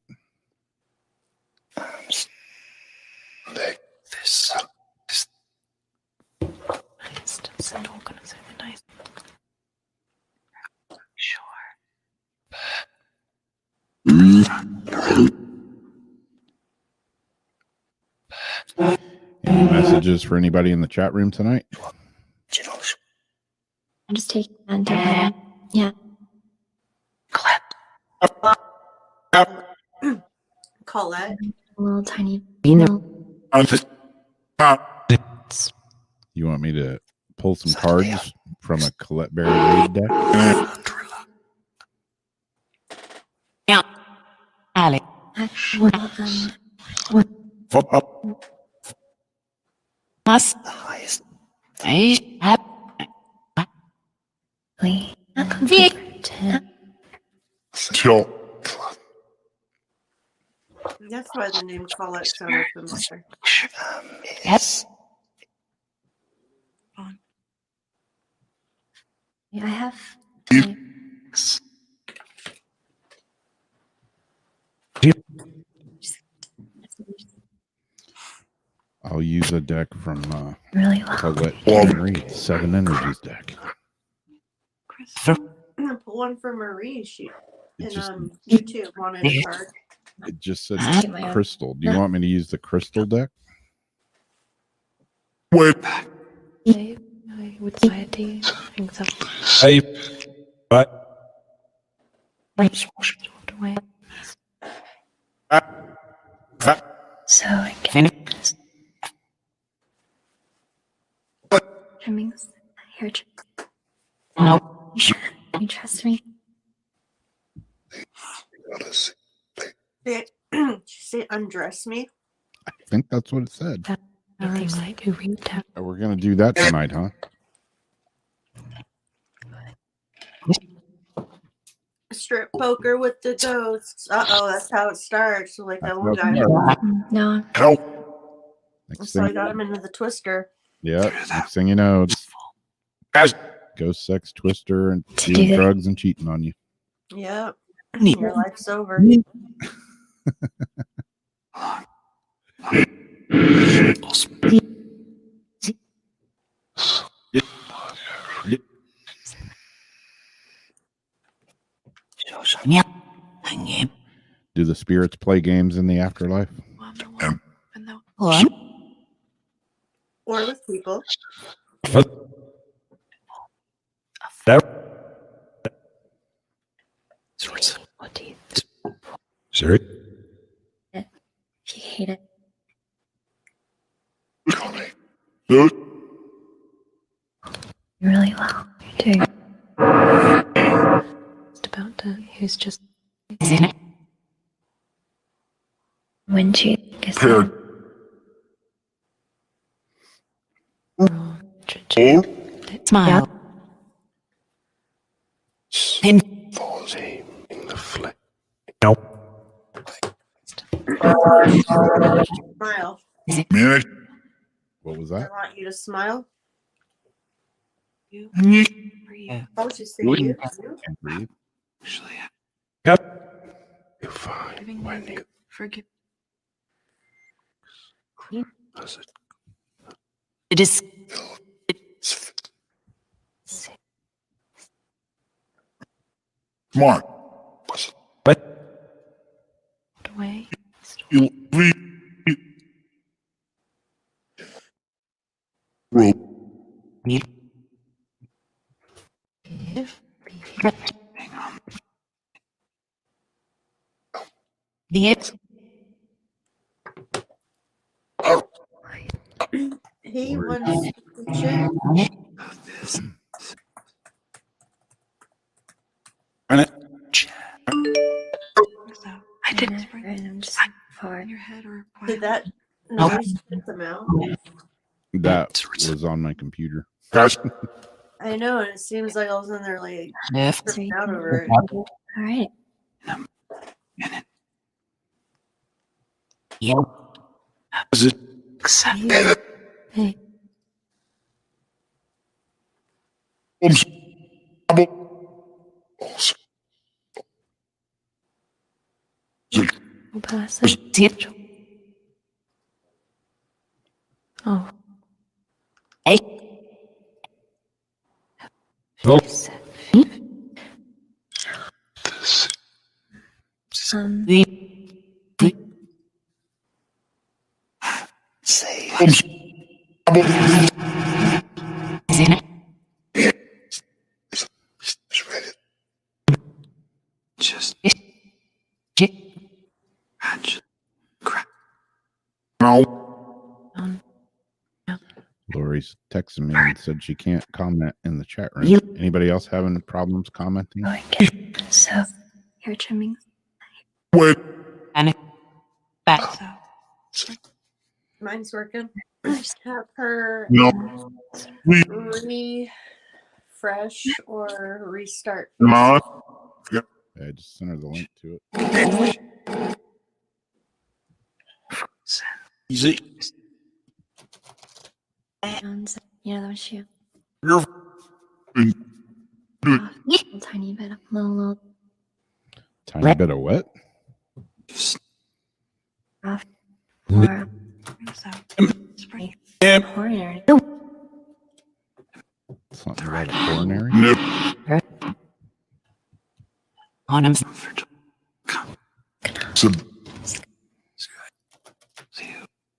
like this.
It's still gonna say the nice.
Sure.
Any messages for anybody in the chat room tonight?
I'm just taking that. Yeah.
Colette.
A little tiny.
You want me to pull some cards from a Colette Berry raid deck?
The highest.
Not conflicted.
That's why the name Colette sounded familiar.
Yes.
I have.
I'll use a deck from
Really loud.
Colette Berry 7 Energies deck.
Pull one for Marie. She
It
and
just,
YouTube wanted a card.
it just said
Get my own.
crystal. Do you want me to use the crystal deck?
Wait.
I would say I think so. Away. So I can. Trimmings. Hair trim.
No.
You trust me?
Did she say undress me?
I think that's what it said.
Anything like to read that.
Oh, we're gonna do that tonight, huh?
Strip poker with the ghosts. That's how it starts. Like that
That's
one
how it
guy.
starts.
No,
Next
So I
thing,
got him into the twister.
yeah. Next thing you know, it's ghost sex, twister, and
To
doing
do that.
drugs and cheating on you.
Yep. Your life's over.
Do the spirits play games in the afterlife?
Or with people.
What do you
Sorry.
if you hate it? Really well. You're doing just about to. Who's just when she is
Smile. Falls aim in the flesh. No.
Smile.
Man,
What was
I
that?
want you to smile.
Yeah.
How would you say you?
Can't breathe.
You find when you
Forgive.
does it.
It is.
come on.
away.
You read.
The it.
He wants to check.
I didn't spring
And I'm just far.
in your head or
Did that noise get them out?
That was on my computer.
I know, and it seems like all of a sudden they're like
Sniff.
tripping out over it.
All right.
Does it.
Hey, we'll pass it. Oh.
Hey.
Um,
Say. Just.
Lori's texting me and said she can't comment in the chat room. Anybody else having problems commenting?
go again. So, hair trimming.
Wait.
And back.
Mine's working. Just have her
No.
refresh or restart.
No.
I just sent her the link to it.
Easy.
And, yeah, that was she.
You're
A tiny bit. Little
Tiny bit of what?
off. Or
Spring.
coronary.
Something about a coronary?
On him.
So,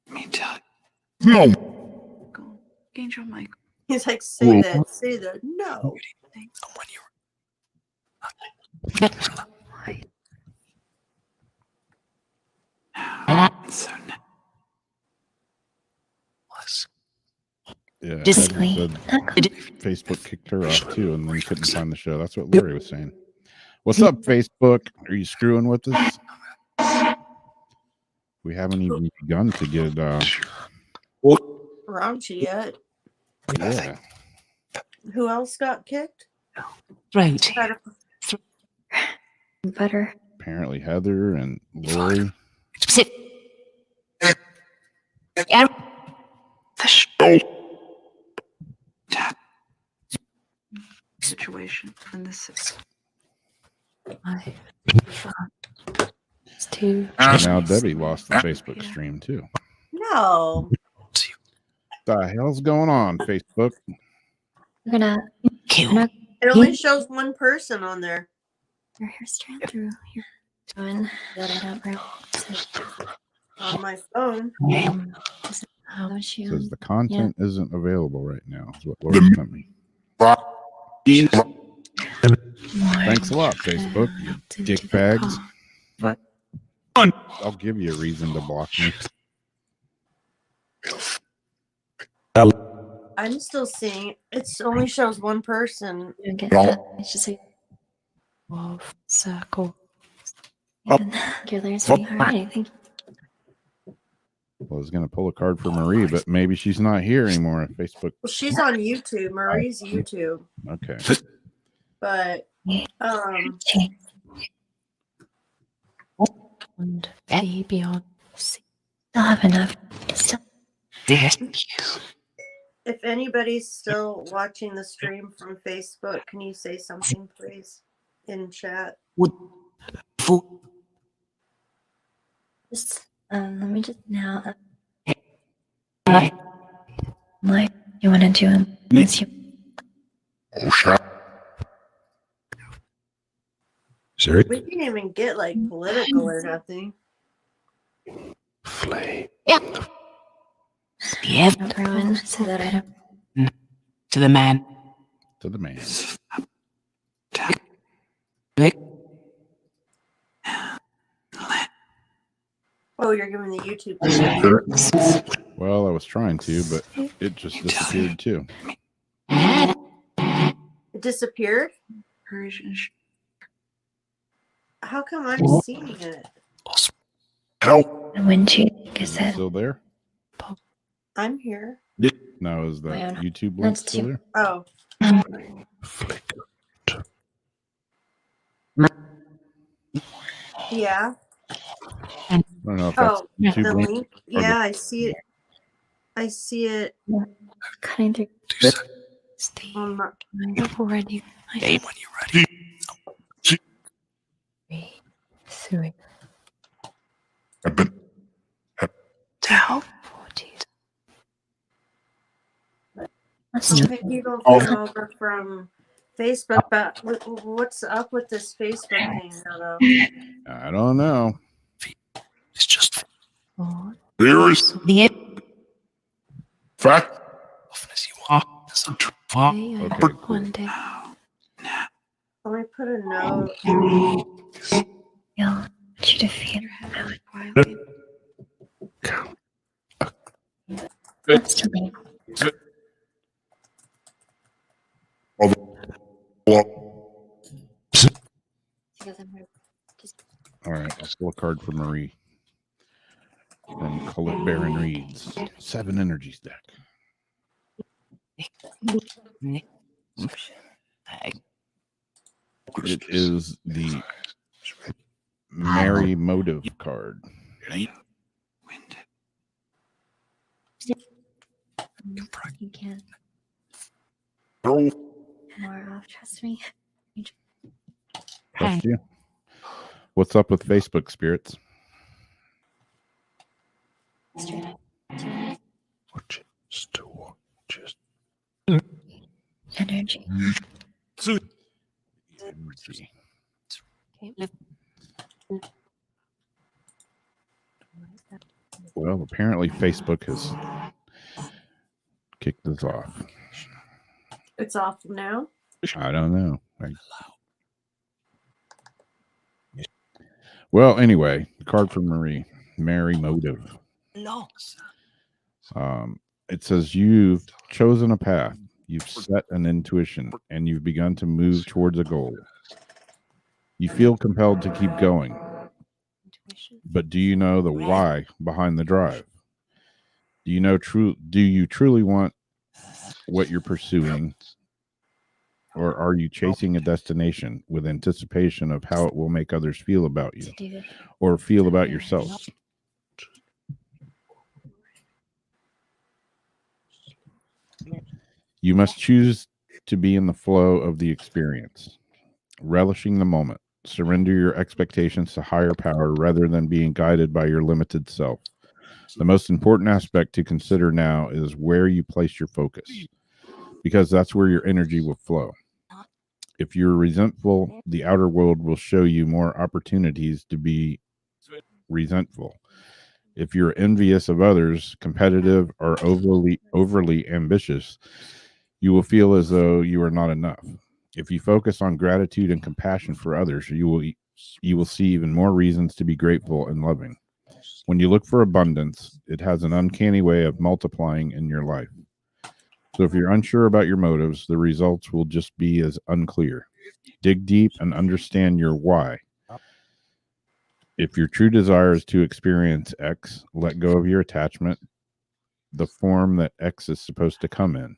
Me tell
no.
Go. Gain your mic.
He's like, say that. No.
Thanks.
So
Yeah.
Just
Heather said Facebook kicked her off too and then couldn't find the show. That's what Lori was saying. What's up, Facebook? Are you screwing with us? We haven't even begun to get
raunchy yet.
Yeah.
Who else got kicked?
Throat.
Try to-
Butter.
Apparently Heather and Lori.
Sit. Out. Situation in this.
It's too.
And now Debbie lost the Facebook stream too.
No.
The hell's going on, Facebook?
We're gonna.
Kill.
Not
It only shows one person on there.
your hair strand through here. Doing that I don't really.
On my phone.
How would you?
Says the content isn't available right now. Is what Lori sent me. Thanks a lot, Facebook. You dick bags. I'll give you a reason to block me.
I'm still seeing it only shows one person.
You don't get that. It's just like wolf circle. There's I think.
Well, I was going to pull a card for Marie, but maybe she's not here anymore at Facebook.
Well, she's on YouTube. Marie's YouTube.
Okay.
But
And the beyond. Still have enough. Still.
if anybody's still watching the stream from Facebook, can you say something, please, in chat?
Just let me just now. Like you want to do him? It's you.
Oh, shit. Sorry.
We didn't even get like political or nothing.
Flame.
Yeah.
Don't ruin so that I don't.
To the man.
To the man.
Oh, you're giving the YouTube picture.
Well, I was trying to, but it just disappeared too.
It disappeared?
Persian.
How come I'm seeing it?
Help.
When she is it?
Still there?
I'm here.
Now is the
Why not?
YouTube link
That's
still
too-
there?
Oh, yeah.
I don't know if that's
Oh,
YouTube
the
link.
link. Yeah, I see it. I see it
Cutting through.
on my.
Already.
Name when you're ready.
Three.
I've been.
Down.
40.
Maybe it'll come over from Facebook, but what's up with this Facebook thing, though?
I don't know.
It's just
There is
The
fact.
often as you are. Some truth.
Okay, cool.
One day.
Let me put a note.
You'll want you to feel that's to me.
All right, let's pull a card for Marie. And Colette Baron reads 7 energy stack. It is the Merry Motive card.
You can't
Roll.
more off, trust me.
Trust you. What's up with Facebook spirits?
Straight up.
Just to walk. Just.
Energy.
Energy.
Okay.
Well, apparently Facebook has kicked this off.
It's off now.
I don't know. Well, anyway, card from Marie. Merry Motive. It says you've chosen a path, you've set an intuition, and you've begun to move towards a goal. You feel compelled to keep going,
Intuition.
but do you know the why behind the drive? Do you truly want what you're pursuing, or are you chasing a destination with anticipation of how it will make others feel about you or feel about yourself? You must choose to be in the flow of the experience, relishing the moment. Surrender your expectations to higher power rather than being guided by your limited self. The most important aspect to consider now is where you place your focus, because that's where your energy will flow. If you're resentful, the outer world will show you more opportunities to be resentful. If you're envious of others, competitive, or overly ambitious, you will feel as though you are not enough. If you focus on gratitude and compassion for others, you will see even more reasons to be grateful and loving. When you look for abundance, it has an uncanny way of multiplying in your life. So if you're unsure about your motives, the results will just be as unclear. Dig deep and understand your why. If your true desire is to experience X, let go of your attachment, the form that X is supposed to come in.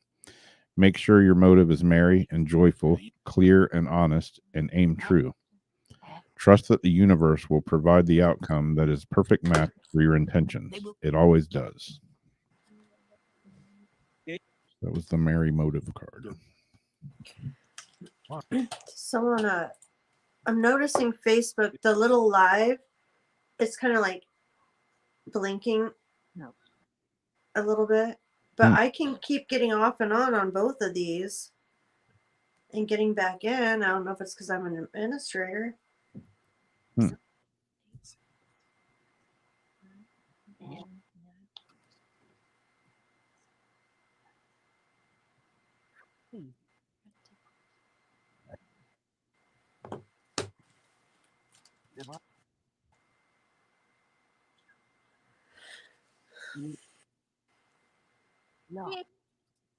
Make sure your motive is merry and joyful, clear and honest, and aim true. Trust that the universe will provide the outcome that is perfect match for your intentions. It always does. That was the merry motive card.
Someone, I'm noticing Facebook, the little live, it's kind of like blinking a little bit, but I can keep getting off and on both of these and getting back in. I don't know if it's because I'm an administrator.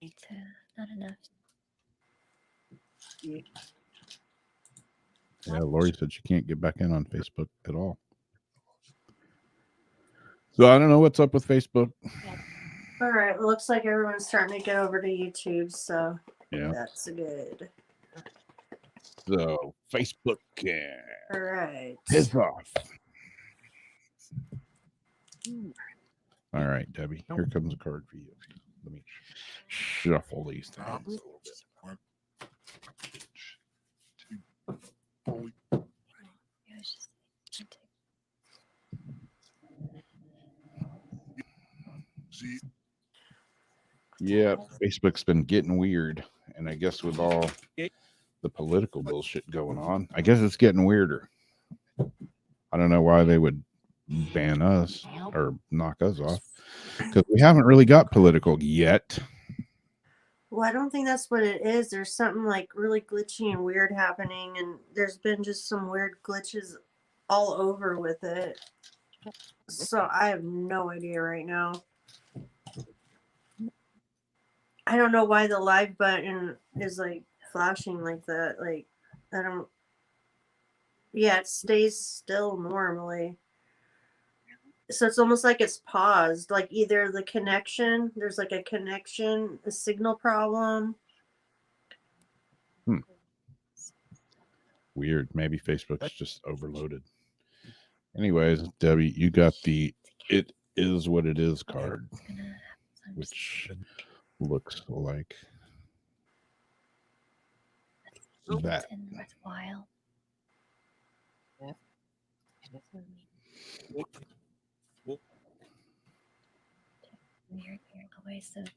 It's not enough.
Yeah, Lori said she can't get back in on Facebook at all. So I don't know what's up with Facebook.
All right, looks like everyone's starting to get over to YouTube, so
Yeah.
that's good.
So Facebook
All right.
piss off. All right, Debbie, here comes a card for you. Let me shuffle these things a little bit. Yeah, Facebook's been getting weird, and I guess with all the political bullshit going on, I guess it's getting weirder. I don't know why they would ban us or knock us off, because we haven't really got political yet.
Well, I don't think that's what it is. There's something like really glitchy and weird happening, and there's been just some weird glitches all over with it. So I have no idea right now. I don't know why the live button is like flashing like that. Like, I don't. Yeah, it stays still normally. So it's almost like it's paused. Like either the connection, there's like a signal problem.
Weird. Maybe Facebook's just overloaded. Anyways, Debbie, you got the "It Is What It Is" card, which looks like that.
Worthwhile. Weird ways of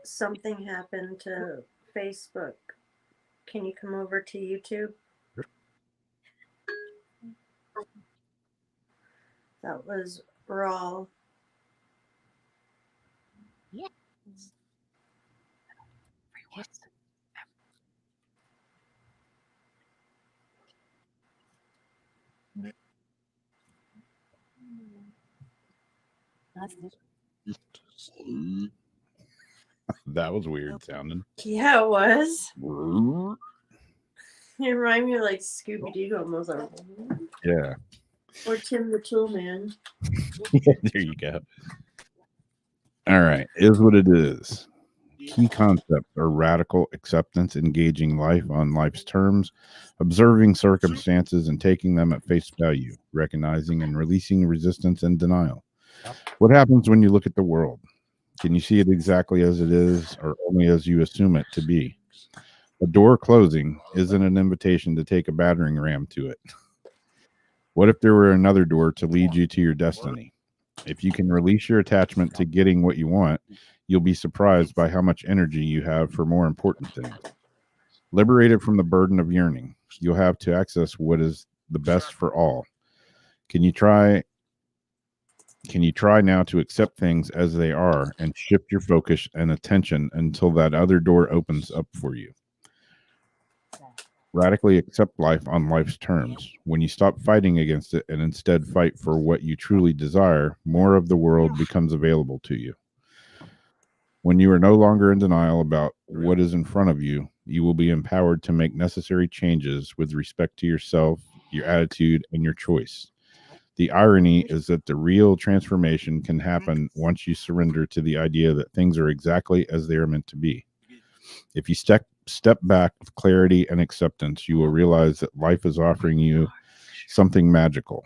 Something happened to Facebook. Can you come over to YouTube? That was raw.
That was weird sounding.
Yeah, it was. You remind me of like Scooby Doo almost. Like,
Yeah.
or Tim the Tool Man.
There you go. All right. Is what it is. Key concepts are radical acceptance, engaging life on life's terms, observing circumstances and taking them at face value, recognizing and releasing resistance and denial. What happens when you look at the world? Can you see it exactly as it is or only as you assume it to be? A door closing isn't an invitation to take a battering ram to it. What if there were another door to lead you to your destiny? If you can release your attachment to getting what you want, you'll be surprised by how much energy you have for more important things. Liberated from the burden of yearning, you'll have to access what is the best for all. Can you try now to accept things as they are and shift your focus and attention until that other door opens up for you? Radically accept life on life's terms. When you stop fighting against it and instead fight for what you truly desire, more of the world becomes available to you. When you are no longer in denial about what is in front of you, you will be empowered to make necessary changes with respect to yourself, your attitude, and your choice. The irony is that the real transformation can happen once you surrender to the idea that things are exactly as they are meant to be. If you step back with clarity and acceptance, you will realize that life is offering you something magical.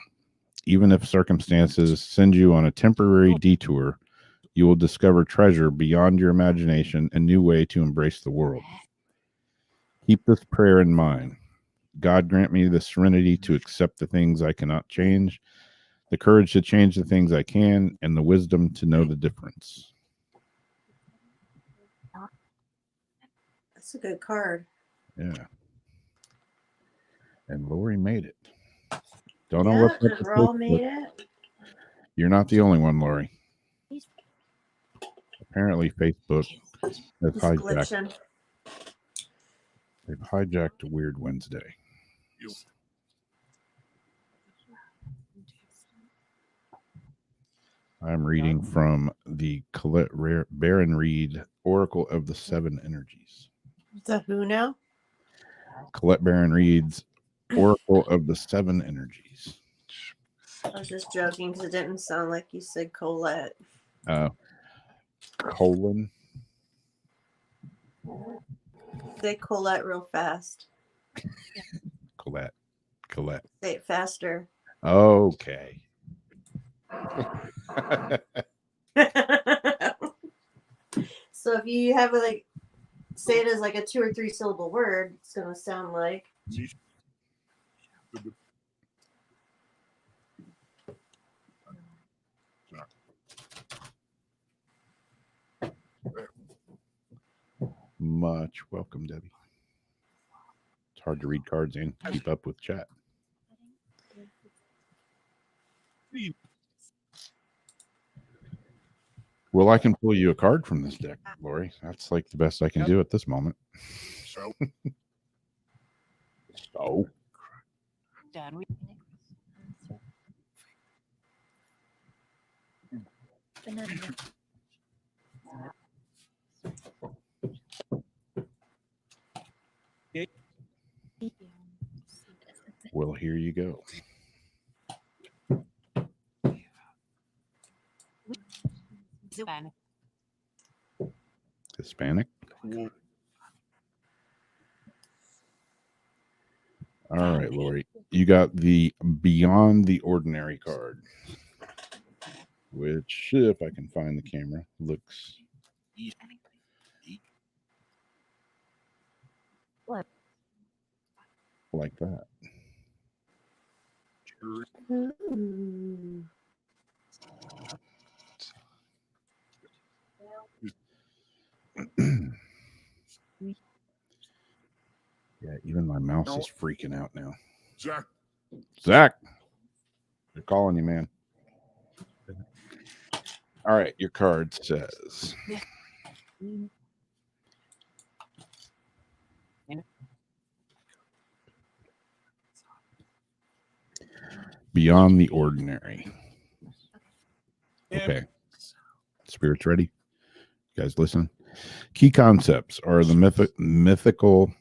Even if circumstances send you on a temporary detour, you will discover treasure beyond your imagination, a new way to embrace the world. Keep this prayer in mind. God, grant me the serenity to accept the things I cannot change, the courage to change the things I can, and the wisdom to know the difference.
That's a good card.
Yeah. And Lori made it. Don't know
Yeah,
what's up
and
with
Raw
Facebook.
made it.
You're not the only one, Lori. Apparently, Facebook has
It's
hijacked.
glitching.
They've hijacked Weird Wednesday. I'm reading from the Colette Baron Reed Oracle of the Seven Energies.
The who now?
Colette Baron Reed's Oracle of the Seven Energies.
I was just joking because it didn't sound like you said Colette.
Colon.
Say Colette real fast.
Colette.
Say it faster.
Okay.
So if you have like say it as like a 2 or 3 syllable word, it's gonna sound like
Much welcome, Debbie. It's hard to read cards and keep up with chat. Well, I can pull you a card from this deck, Lori. That's like the best I can do at this moment. So. Well, here you go. Hispanic. All right, Lori. You got the Beyond the Ordinary card, which, if I can find the camera, looks like that. Yeah, even my mouse is freaking out now. Zach, they're calling you, man. All right, your card says Beyond the Ordinary. Okay. Spirits ready? You guys listen. Key concepts are the mythical,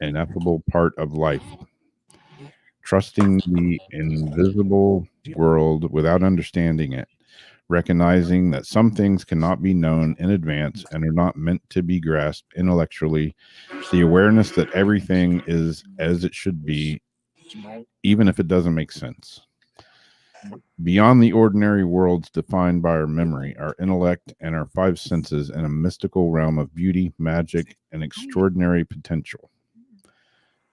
ineffable part of life. Trusting the invisible world without understanding it. Recognizing that some things cannot be known in advance and are not meant to be grasped intellectually. The awareness that everything is as it should be, even if it doesn't make sense. Beyond the ordinary worlds defined by our memory, our intellect, and our five senses in a mystical realm of beauty, magic, and extraordinary potential.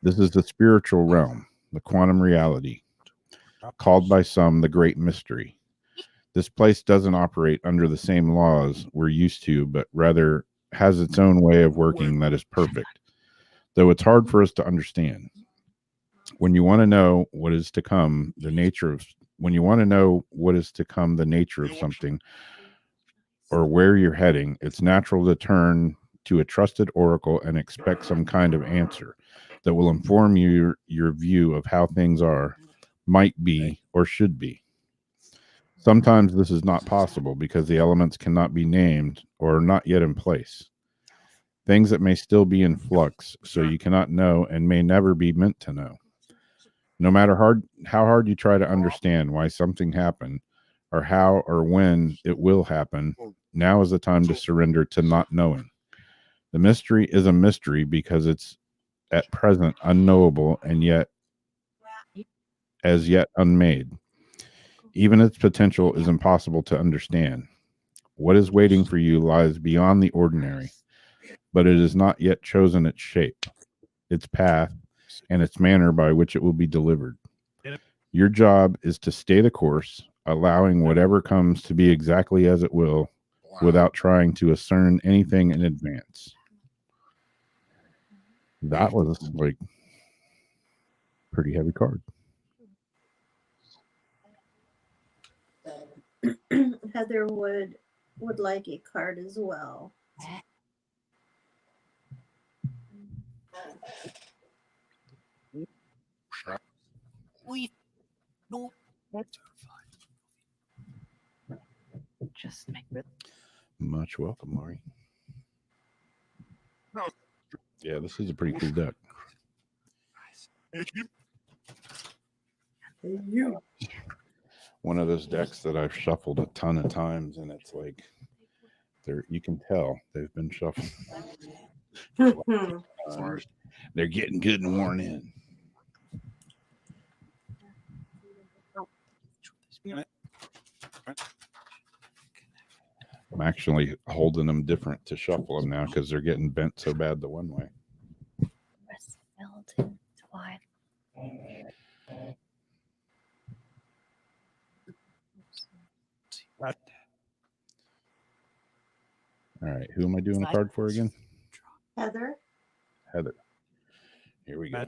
This is the spiritual realm, the quantum reality, called by some the great mystery. This place doesn't operate under the same laws we're used to, but rather has its own way of working that is perfect, though it's hard for us to understand. When you want to know what is to come, the nature of something or where you're heading, it's natural to turn to a trusted oracle and expect some kind of answer that will inform you your view of how things are, might be, or should be. Sometimes this is not possible because the elements cannot be named or are not yet in place. Things that may still be in flux, so you cannot know and may never be meant to know. No matter how hard you try to understand why something happened or how or when it will happen, now is the time to surrender to not knowing. The mystery is a mystery because it's at present unknowable and yet as yet unmade. Even its potential is impossible to understand. What is waiting for you lies beyond the ordinary, but it has not yet chosen its shape, its path, and its manner by which it will be delivered. Your job is to stay the course, allowing whatever comes to be exactly as it will, without trying to discern anything in advance. That was like pretty heavy card.
Heather would like a card as well.
Just make it.
Much welcome, Laurie. Yeah, this is a pretty cool deck. One of those decks that I've shuffled a ton of times, and it's like you can tell they've been shuffled. They're getting good and worn in. I'm actually holding them different to shuffle them now because they're getting bent so bad the one way. All right, who am I doing a card for again?
Heather.
Here we go.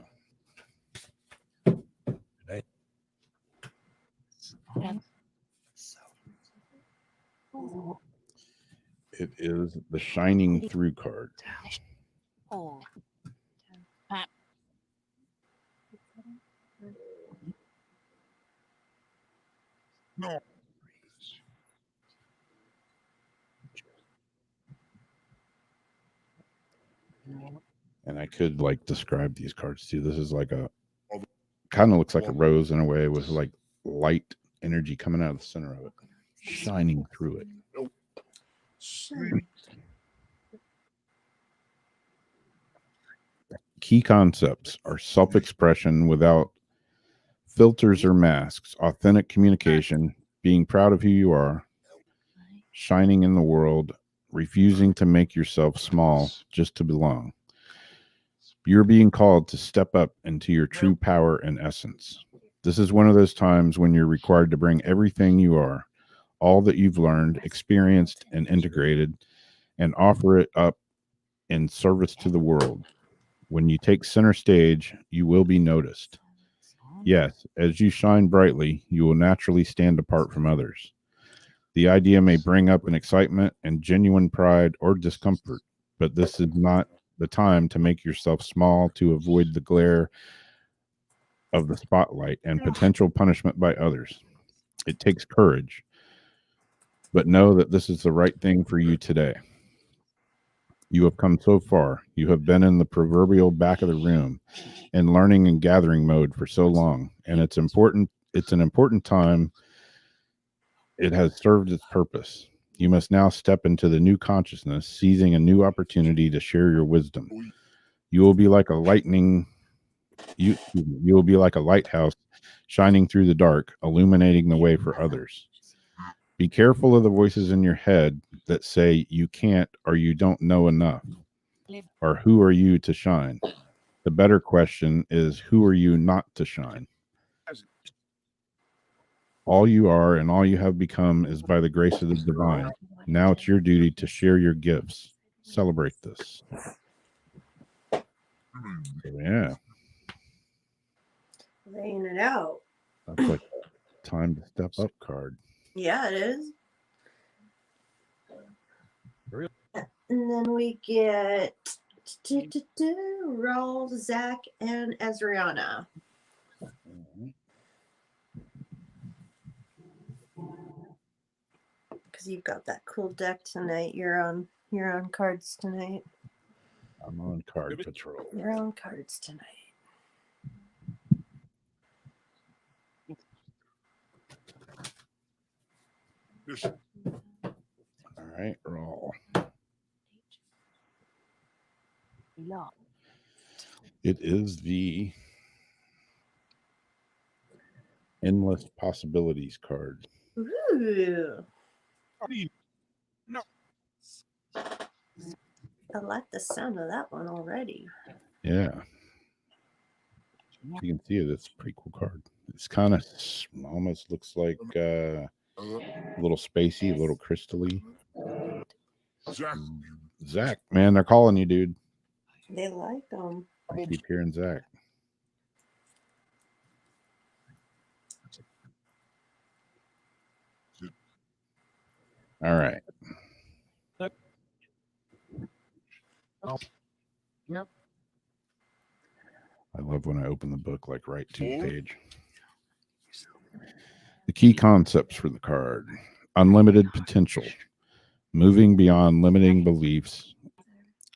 It is the Shining Through card. And I could like describe these cards too. This is like kind of looks like a rose in a way with like light energy coming out of the center of it, shining through it. Key concepts are self-expression without filters or masks, authentic communication, being proud of who you are, shining in the world, refusing to make yourself small just to belong. You're being called to step up into your true power and essence. This is one of those times when you're required to bring everything you are, all that you've learned, experienced, and integrated, and offer it up in service to the world. When you take center stage, you will be noticed. Yes, as you shine brightly, you will naturally stand apart from others. The idea may bring up an excitement and genuine pride or discomfort, but this is not the time to make yourself small to avoid the glare of the spotlight and potential punishment by others. It takes courage, but know that this is the right thing for you today. You have come so far. You have been in the proverbial back of the room in learning and gathering mode for so long, and it's important. It's an important time. It has served its purpose. You must now step into the new consciousness, seizing a new opportunity to share your wisdom. You will be like a lightning. You will be like a lighthouse shining through the dark, illuminating the way for others. Be careful of the voices in your head that say you can't or you don't know enough, or who are you to shine? The better question is, who are you not to shine? All you are and all you have become is by the grace of the divine. Now it's your duty to share your gifts. Celebrate this. So, yeah,
Laying it out.
that's like a time to step up card.
Yeah, it is. And then we get Raul, Zach, and Ezriana. Because you've got that cool deck tonight. You're on cards tonight.
I'm on card patrol.
You're on cards tonight.
All right, roll. It is the Endless Possibilities card.
Ooh. I like the sound of that one already.
Yeah. You can see it. It's a pretty cool card. It's kind of almost looks like a little spacey, a little crystally. Zach, man, they're calling you, dude.
They like them.
I keep hearing Zach. All right.
Yep.
I love when I open the book like right to the page. The key concepts for the card: unlimited potential, moving beyond limiting beliefs,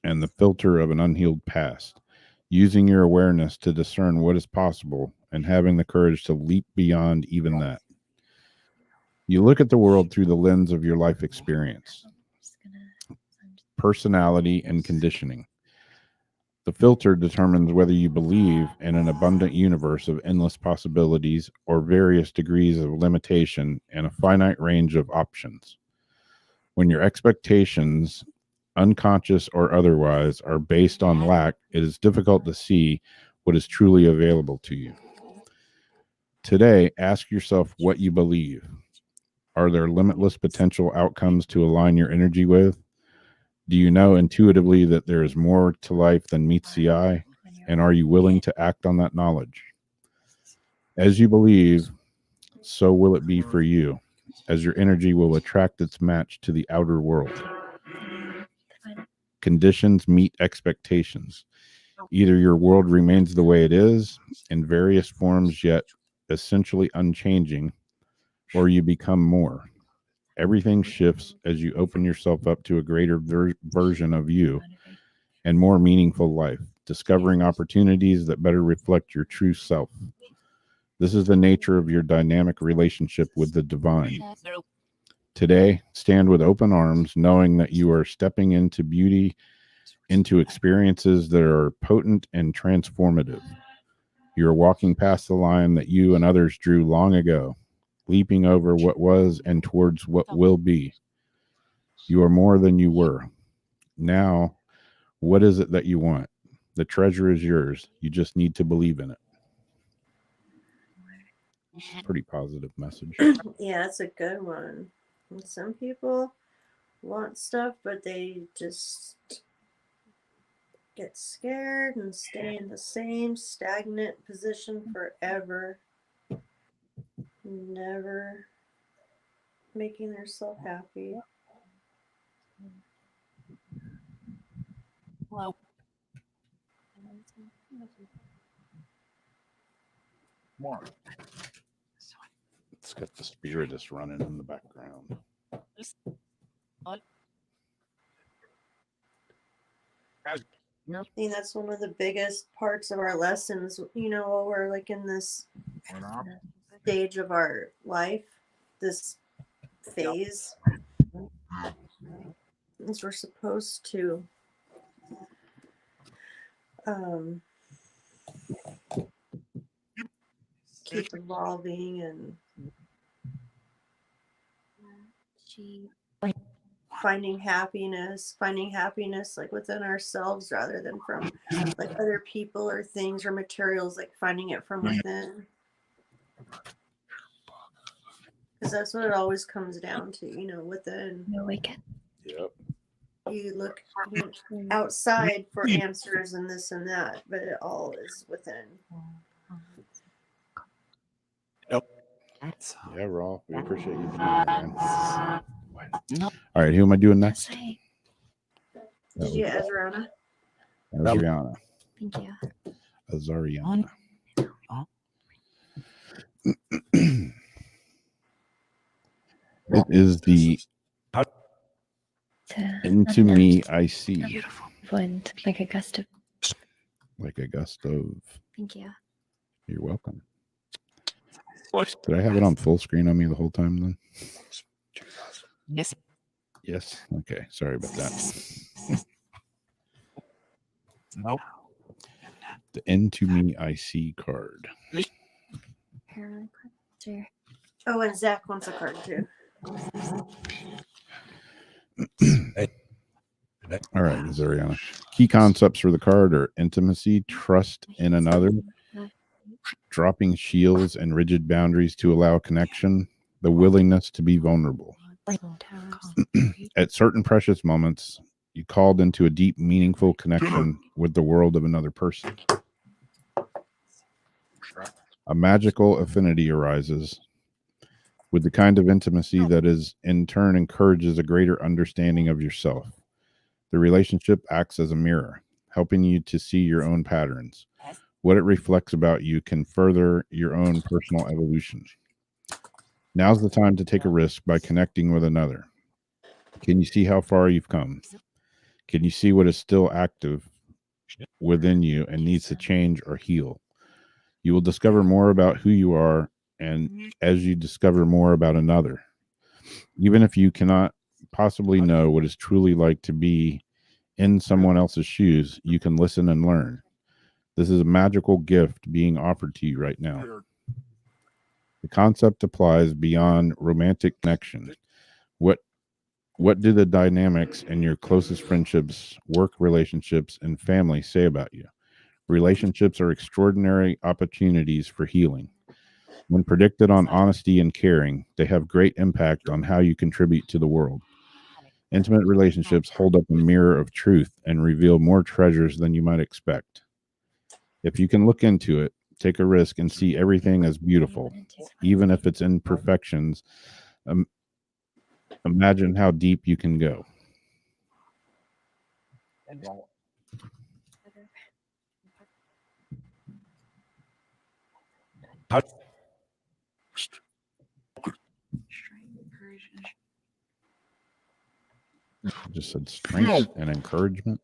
and the filter of an unhealed past, using your awareness to discern what is possible and having the courage to leap beyond even that. You look at the world through the lens of your life experience, personality, and conditioning. The filter determines whether you believe in an abundant universe of endless possibilities or various degrees of limitation and a finite range of options. When your expectations, unconscious or otherwise, are based on lack, it is difficult to see what is truly available to you. Today, ask yourself what you believe. Are there limitless potential outcomes to align your energy with? Do you know intuitively that there is more to life than meets the eye? And are you willing to act on that knowledge? As you believe, so will it be for you, as your energy will attract its match to the outer world. Conditions meet expectations. Either your world remains the way it is, in various forms yet essentially unchanging, or you become more. Everything shifts as you open yourself up to a greater version of you and more meaningful life, discovering opportunities that better reflect your true self. This is the nature of your dynamic relationship with the divine. Today, stand with open arms, knowing that you are stepping into beauty, into experiences that are potent and transformative. You are walking past the line that you and others drew long ago, leaping over what was and towards what will be. You are more than you were. Now, what is it that you want? The treasure is yours. You just need to believe in it. Pretty positive message.
Yeah, that's a good one. And some people want stuff, but they just get scared and stay in the same stagnant position forever, never making themselves happy.
Hello.
It's got the spiritist running in the background.
I think that's one of the biggest parts of our lessons, you know, while we're like in this stage of our life, this phase, is we're supposed to keep evolving and finding happiness like within ourselves rather than from like other people or things or materials, like finding it from within, because that's what it always comes down to, you know, within.
No weekend.
Yep.
You look outside for answers and this and that, but it all is within.
Yeah, Raw. We appreciate you doing that, man. All right, who am I doing next?
Did you, Ezrana?
Azariana.
Thank you.
Azariana. It is the Into Me I See.
Wind, like a gust of.
Like a gust of.
Thank you.
You're welcome. Did I have it on full screen on me the whole time then?
Yes.
Yes. Okay. Sorry about that.
Nope.
The Into Me I See card.
Oh, and Zach wants a card too.
All right, Zariana. Key concepts for the card are intimacy, trust in another, dropping shields and rigid boundaries to allow connection, the willingness to be vulnerable. At certain precious moments, you called into a deep, meaningful connection with the world of another person. A magical affinity arises with the kind of intimacy that is in turn encourages a greater understanding of yourself. The relationship acts as a mirror, helping you to see your own patterns. What it reflects about you can further your own personal evolution. Now's the time to take a risk by connecting with another. Can you see how far you've come? Can you see what is still active within you and needs to change or heal? You will discover more about who you are, and as you discover more about another, even if you cannot possibly know what it's truly like to be in someone else's shoes, you can listen and learn. This is a magical gift being offered to you right now. The concept applies beyond romantic connection. What do the dynamics in your closest friendships, work relationships, and family say about you? Relationships are extraordinary opportunities for healing. When predicted on honesty and caring, they have great impact on how you contribute to the world. Intimate relationships hold up a mirror of truth and reveal more treasures than you might expect. If you can look into it, take a risk and see everything as beautiful, even if it's imperfections. Imagine how deep you can go. I just said strength and encouragement.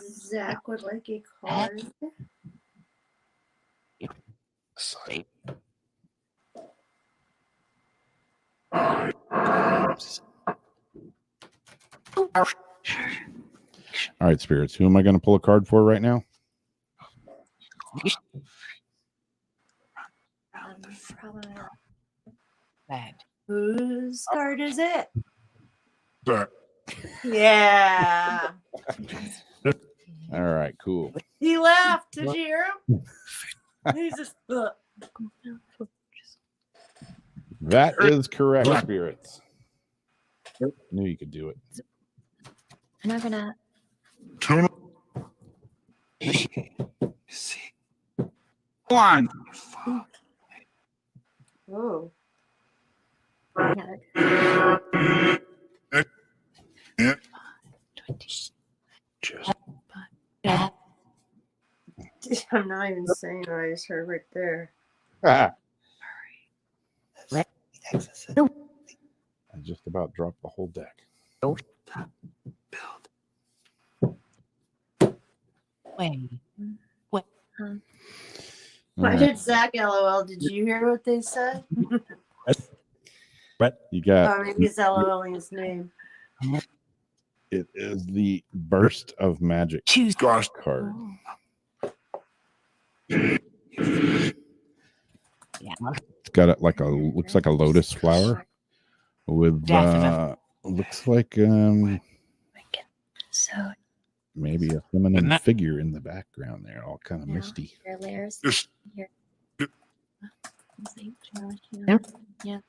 Zach would like a card.
All right, spirits. Who am I going to pull a card for right now?
Whose card is it?
Zach.
Yeah.
All right, cool.
He laughed. Did you hear him? He's just.
That is correct, spirits. Knew you could do it.
I'm not gonna.
One.
Oh.
Just
I'm not even saying what I just heard right there.
I
Let
just about dropped the whole deck.
build. Wait. What?
Why
All right.
did Zach LOL? Did you hear what they said?
You got
Oh, maybe he's LOLing his name.
it is the Burst of Magic
Choose
card.
Yeah.
It's got it like looks like a lotus flower with looks like
So
maybe a feminine
Isn't it?
figure in the background there, all kind of
Yeah.
misty.
your layers
Yes.
here.
Yeah.
Yeah.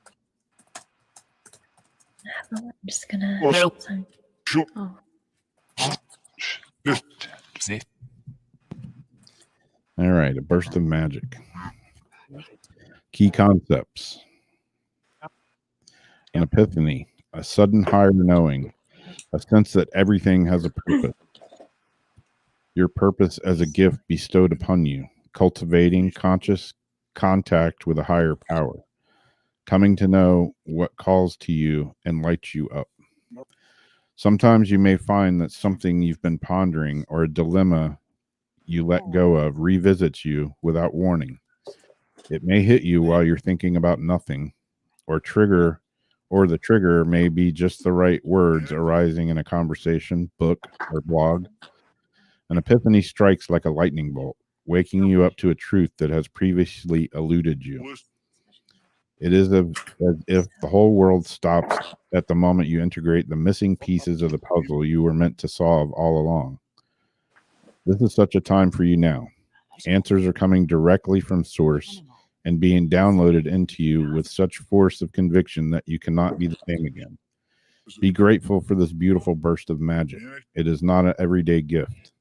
I'm just gonna.
Well,
Sorry.
sure.
Oh,
See?
All right, a burst of magic. Key concepts. An epiphany, a sudden higher knowing, a sense that everything has a purpose. Your purpose as a gift bestowed upon you, cultivating conscious contact with a higher power, coming to know what calls to you and lights you up. Sometimes you may find that something you've been pondering or a dilemma you let go of revisits you without warning. It may hit you while you're thinking about nothing, or the trigger may be just the right words arising in a conversation, book, or blog. An epiphany strikes like a lightning bolt, waking you up to a truth that has previously eluded you. It is as if the whole world stops at the moment you integrate the missing pieces of the puzzle you were meant to solve all along. This is such a time for you now. Answers are coming directly from source and being downloaded into you with such force of conviction that you cannot be the same again. Be grateful for this beautiful burst of magic. It is not an everyday gift.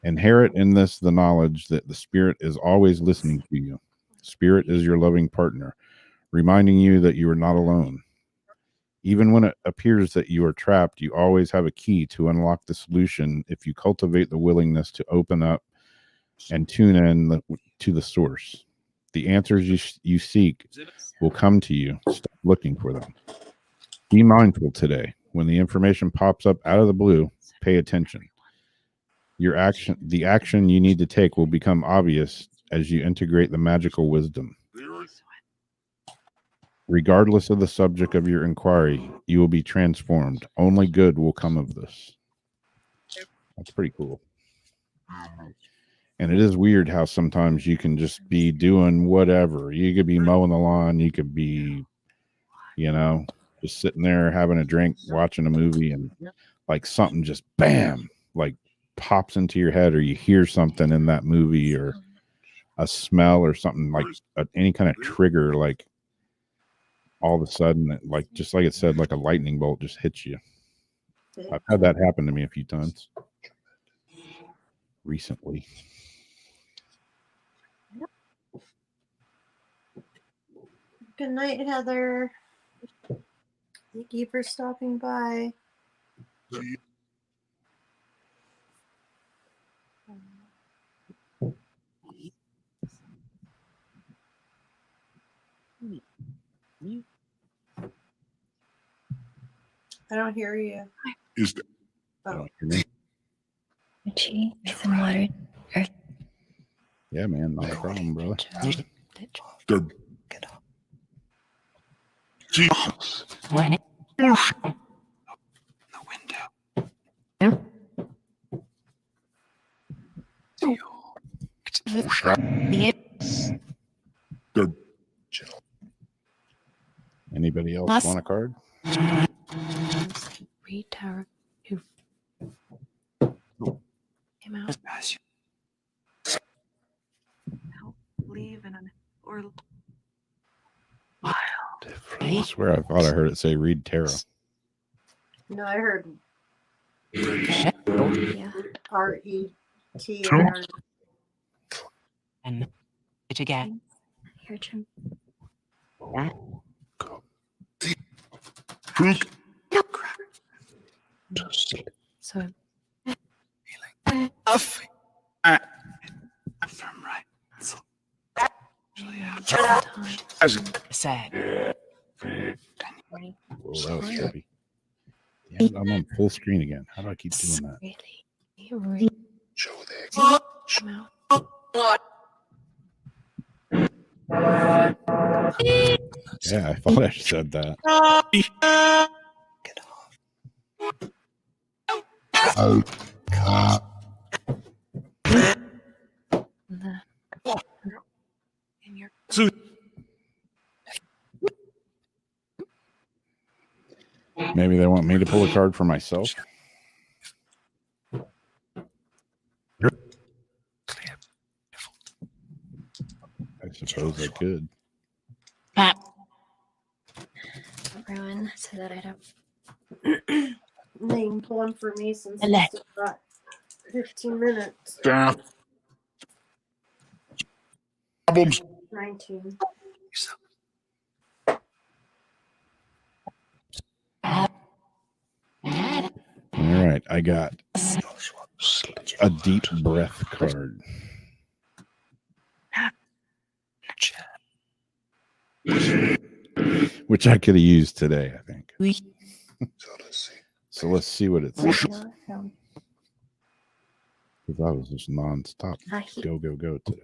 Inherit in this the knowledge that the Spirit is always listening to you. Spirit is your loving partner, reminding you that you are not alone. Even when it appears that you are trapped, you always have a key to unlock the solution if you cultivate the willingness to open up and tune in to the source. The answers you seek will come to you. Stop looking for them. Be mindful today. When the information pops up out of the blue, pay attention. The action you need to take will become obvious as you integrate the magical wisdom. Regardless of the subject of your inquiry, you will be transformed. Only good will come of this. That's pretty cool. And it is weird how sometimes you can just be doing whatever. You could be mowing the lawn. You could be, just sitting there having a drink, watching a movie, and like something just bam, like pops into your head, or you hear something in that movie, or a smell, or something like any kind of trigger, like all of a sudden, like just like it said, like a lightning bolt just hits you. I've had that happen to me a few times recently.
Good night, Heather. Thank you for stopping by. I don't hear you.
Is the
Oh.
Richie, some water. Earth.
Yeah, man, not a problem, brother.
the Jesus?
When the window.
The
Anybody else
Us.
want a card?
Read Tower 2. Came out.
Leave and or
I swear I thought I heard it say read tarot.
No, I heard
Yeah.
RET.
And it again.
Here, Jim. So
From right. Sad.
Whoa, that was trippy. Yeah, I'm on full screen again. How do I keep doing that?
Really
Show there.
Yeah, I thought I said that.
In your
Maybe they want me to pull a card for myself. I suppose I could.
ruin so that I don't.
Name one for me since
Ele-
it's got 15 minutes.
Problems.
19.
All right, I got a deep breath card. Which I could have used today, I think. So let's see what it says. Because I was just nonstop. Go, go, go today.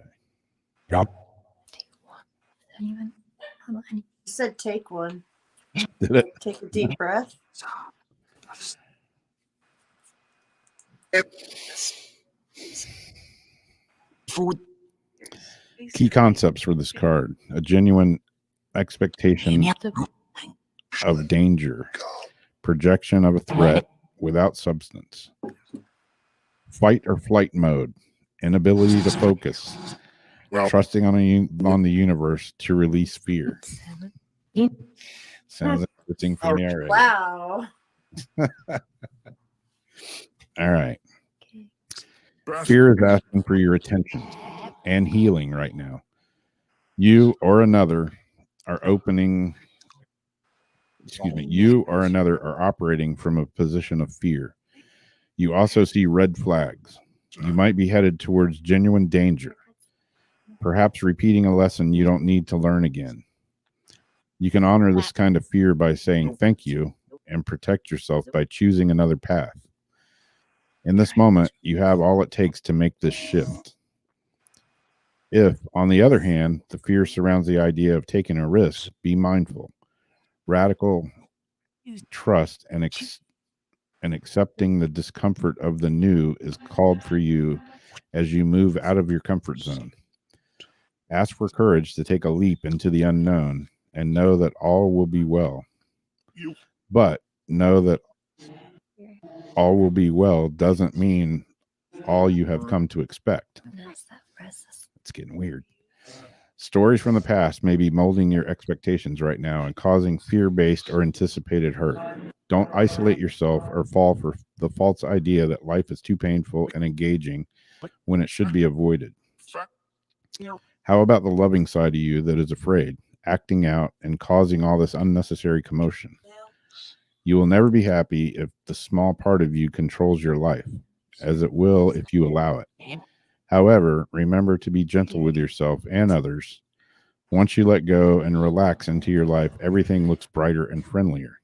You said take one.
Did it?
Take a deep breath.
Key concepts for this card: a genuine expectation of danger, projection of a threat without substance, fight or flight mode, inability to focus, trusting on the universe to release fear. Sounds interesting for me already.
Wow.
All right. Fear is asking for your attention and healing right now. You or another are operating from a position of fear. You also see red flags. You might be headed towards genuine danger, perhaps repeating a lesson you don't need to learn again. You can honor this kind of fear by saying thank you and protect yourself by choosing another path. In this moment, you have all it takes to make this shift. If, on the other hand, the fear surrounds the idea of taking a risk, be mindful. Radical trust and accepting the discomfort of the new is called for you as you move out of your comfort zone. Ask for courage to take a leap into the unknown and know that all will be well. But know that all will be well doesn't mean all you have come to expect. It's getting weird. Stories from the past may be molding your expectations right now and causing fear-based or anticipated hurt. Don't isolate yourself or fall for the false idea that life is too painful and engaging when it should be avoided. How about the loving side of you that is afraid, acting out, and causing all this unnecessary commotion? You will never be happy if the small part of you controls your life, as it will if you allow it. However, remember to be gentle with yourself and others. Once you let go and relax into your life, everything looks brighter and friendlier.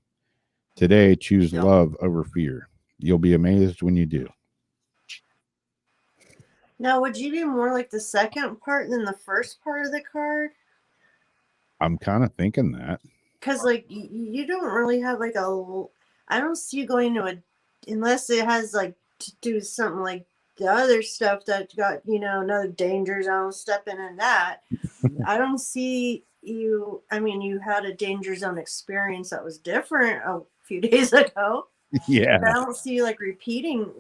Today, choose love over fear. You'll be amazed when you do.
Now, would you do more like the second part than the first part of the card?
I'm kind of thinking that.
Because, like, you don't really have, like, I don't see you going to unless it has, like, to do something like the other stuff that got, another danger zone, stepping in that. I don't see you. I mean, you had a danger zone experience that was different a few days ago.
Yeah.
But I don't see you, like,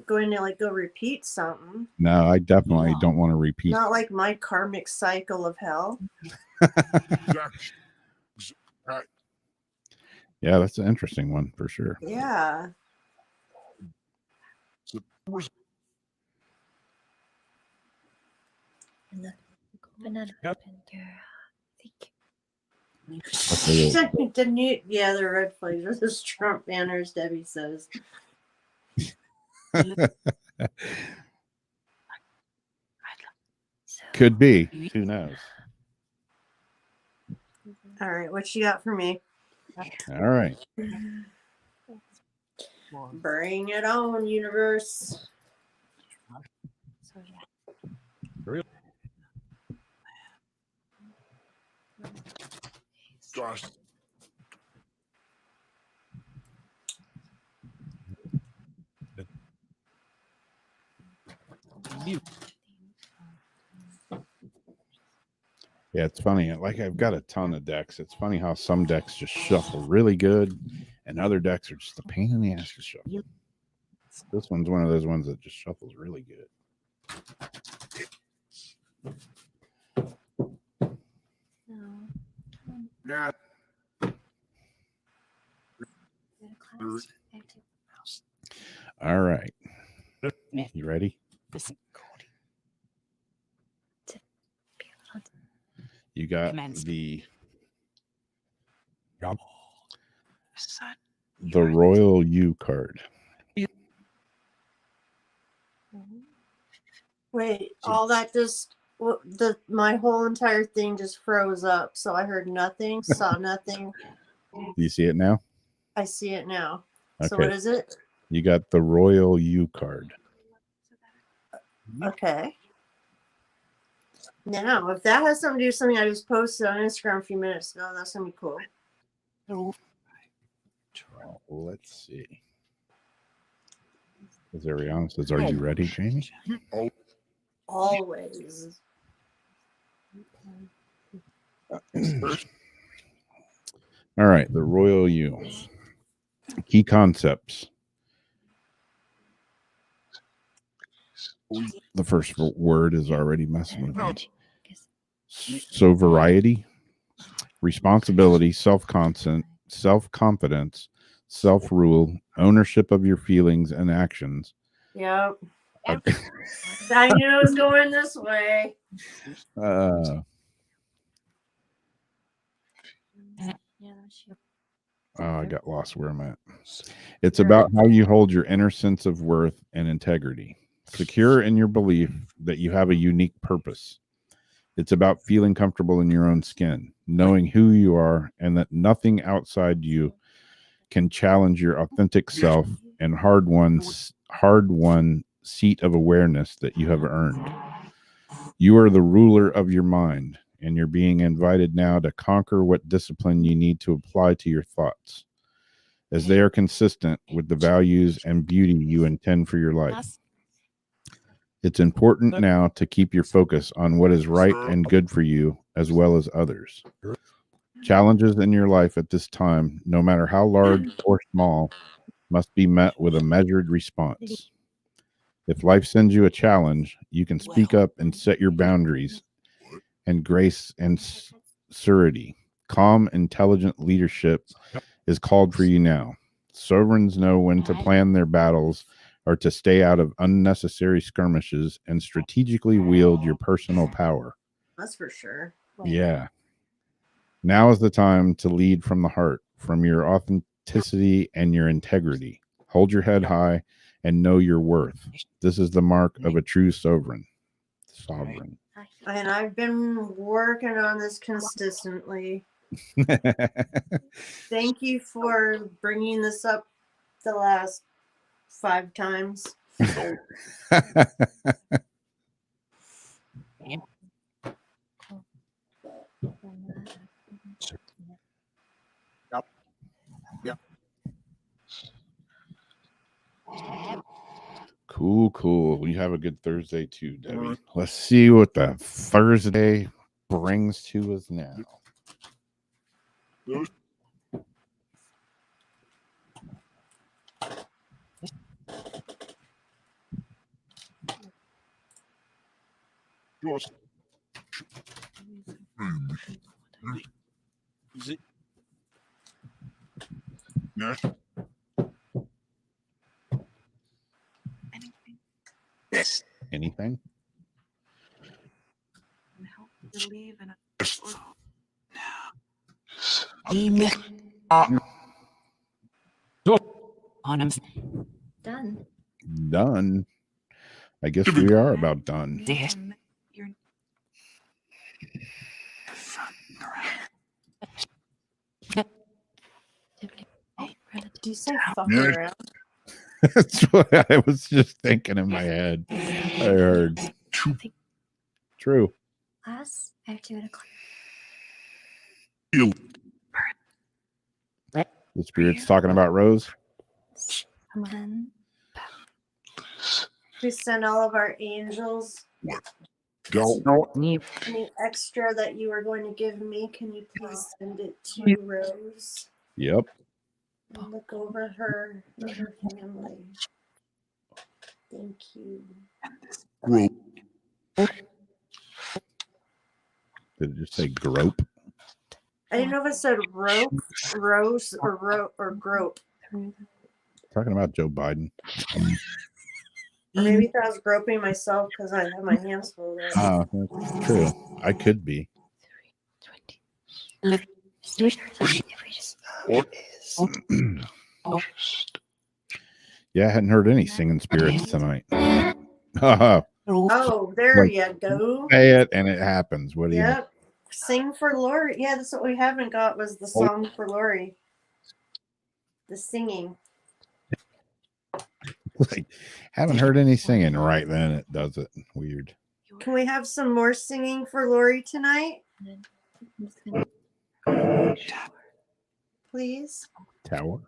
going to, like, go repeat something.
No, I definitely don't want to repeat.
Not like my karmic cycle of hell.
Yeah, that's an interesting one for sure.
Yeah. The red flags are those Trump banners, Debbie says.
Could be. Who knows?
All right, what you got for me?
All right.
Bring it on, universe.
So yeah.
Gosh.
Yeah, it's funny. Like I've got a ton of decks. It's funny how some decks just shuffle really good, and other decks are just a pain in the ass to shuffle. This one's one of those ones that just shuffles really good.
No.
Yeah.
All right. You ready? You got
Commence.
the
Such
Royal U card.
Wait, all that just my whole entire thing just froze up. So I heard nothing, saw nothing.
Do you see it now?
I see it now. So
Okay.
what is it?
You got the Royal U card.
Okay. Now, if that has something to do with something I just posted on Instagram a few minutes ago, that's gonna be cool.
Well, let's see. As Ariana says, are you ready, Jamie?
Always.
All right, the Royal U. Key concepts. The first word is already messing with me. So variety, responsibility, self-confidence, self-rule, ownership of your feelings and actions.
Yep. I knew it was going this way.
I got lost where I'm at. It's about how you hold your inner sense of worth and integrity, secure in your belief that you have a unique purpose. It's about feeling comfortable in your own skin, knowing who you are, and that nothing outside you can challenge your authentic self and hard-won seat of awareness that you have earned. You are the ruler of your mind, and you're being invited now to conquer what discipline you need to apply to your thoughts, as they are consistent with the values and beauty you intend for your life. It's important now to keep your focus on what is right and good for you, as well as others. Challenges in your life at this time, no matter how large or small, must be met with a measured response. If life sends you a challenge, you can speak up and set your boundaries, and grace and surety. Calm, intelligent leadership is called for you now. Sovereigns know when to plan their battles or to stay out of unnecessary skirmishes and strategically wield your personal power.
That's for sure.
Yeah. Now is the time to lead from the heart, from your authenticity and your integrity. Hold your head high and know your worth. This is the mark of a true sovereign.
And I've been working on this consistently. Thank you for bringing this up the last 5 times.
Cool. You have a good Thursday too, Debbie. Let's see what the Thursday brings to us now. Anything?
and help believe in
Done.
I guess we are about done.
your
you say fuck
Yeah.
around?
That's what I was just thinking in my head. I heard. True.
Class, I have to go to class.
The spirit's talking about Rose.
Come on.
We send all of our angels.
Don't.
Any extra that you were going to give me, can you please send it to Rose?
Yep.
And look over her and her family. Thank you.
Grope.
Did it just say grope?
I didn't know if it said rope, rose, or grope.
Talking about Joe Biden.
Or maybe if I was groping myself because I have my hands full. There.
That's true. I could be. Yeah, I hadn't heard any singing spirits tonight.
Oh, there you go.
Say it and it happens. What do you
Yep. Sing for Lori. Yeah, that's what we haven't got was the song for Lori. The singing.
like? Haven't heard any singing right then. It does it. Weird.
Can we have some more singing for Lori tonight? Please.
Tower.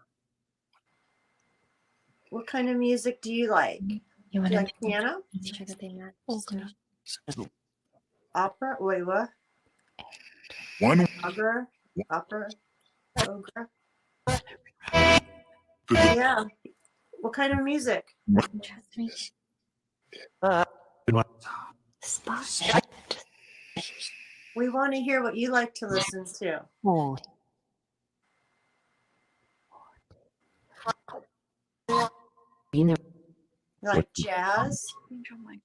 What kind of music do you like?
You
Do
want
you
to
like piano?
make sure that they match.
Opera? Wait, what?
One.
Opera? Opera? Opera? Yeah. What kind of music?
Trust me. Spot.
We want to hear what you like to listen to. You like jazz?
Angel, my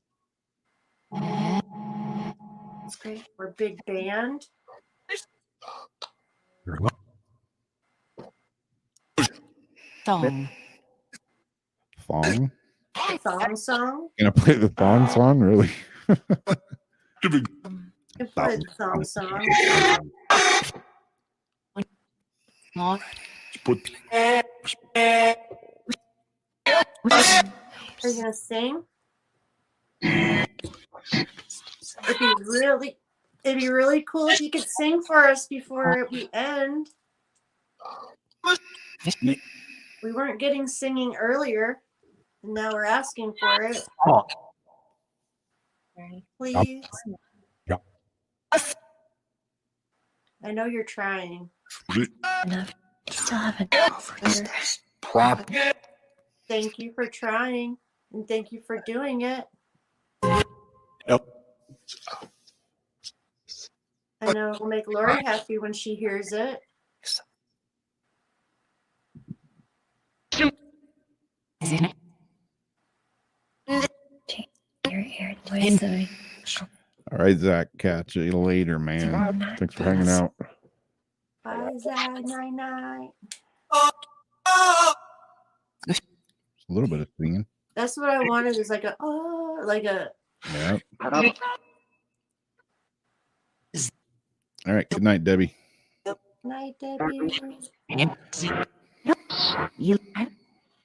That's great. Or big band?
Song.
Thong.
Song?
Gonna play the thong song? Really?
You can play the song.
More.
Put.
Are you gonna sing? It'd be really cool if you could sing for us before we end. We weren't getting singing earlier, and now we're asking for it. Please. I know you're trying.
Enough. Still haven't.
Prop.
Thank you for trying, and thank you for doing it.
Yep.
I know it'll make Lori happy when she hears it.
Your ear noise.
All right, Zach. Catch you later, man. Thanks for hanging out.
Bye, Zach. Night.
Just a little bit of singing.
That's what I wanted. Is like a
Yeah. All right. Good night, Debbie.
night, Debbie.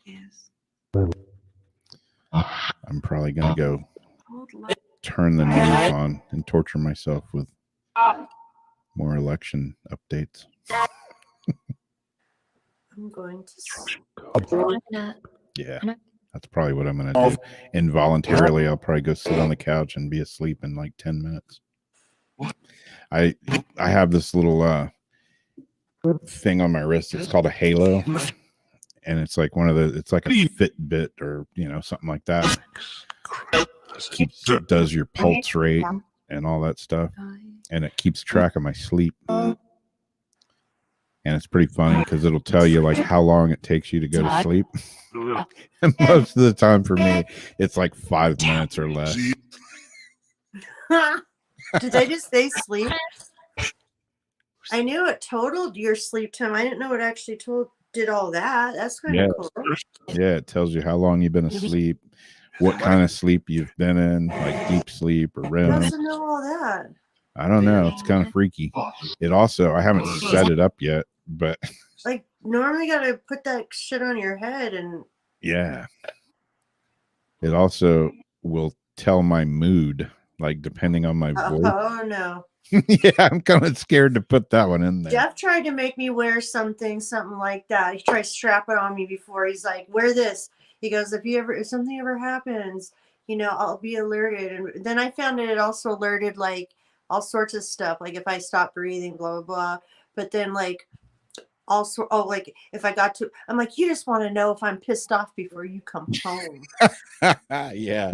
is
I'm probably gonna go
old love.
turn the news on and torture myself with more election updates.
I'm going to.
Yeah, that's probably what I'm gonna do. Involuntarily, I'll probably go sit on the couch and be asleep in like 10 minutes. I have this little thing on my wrist. It's called a Halo, and it's like it's like a Fitbit or something like that. Does your pulse rate and all that stuff, and it keeps track of my sleep. And it's pretty funny because it'll tell you like how long it takes you to go to sleep. And most of the time for me, it's like 5 minutes or less.
Did they just say sleep? I knew it totaled your sleep time. I didn't know it actually did all that. That's kind of cool.
Yeah, it tells you how long you've been asleep, what kind of sleep you've been in, like deep sleep or
How
REM.
does it know all that?
I don't know. It's kind of freaky. It also, I haven't set it up yet, but
Like normally gotta put that shit on your head and
Yeah. It also will tell my mood, like depending on my voice.
oh no.
Yeah, I'm kind of scared to put that one in there.
Jeff tried to make me wear something like that. He tried to strap it on me before. He's like, wear this. He goes, if something ever happens, I'll be alerted. And then I found it also alerted like all sorts of stuff. Like if I stop breathing, blah, blah, blah. But then like also, like if I got to, I'm like, you just want to know if I'm pissed off before you come home.
Yeah.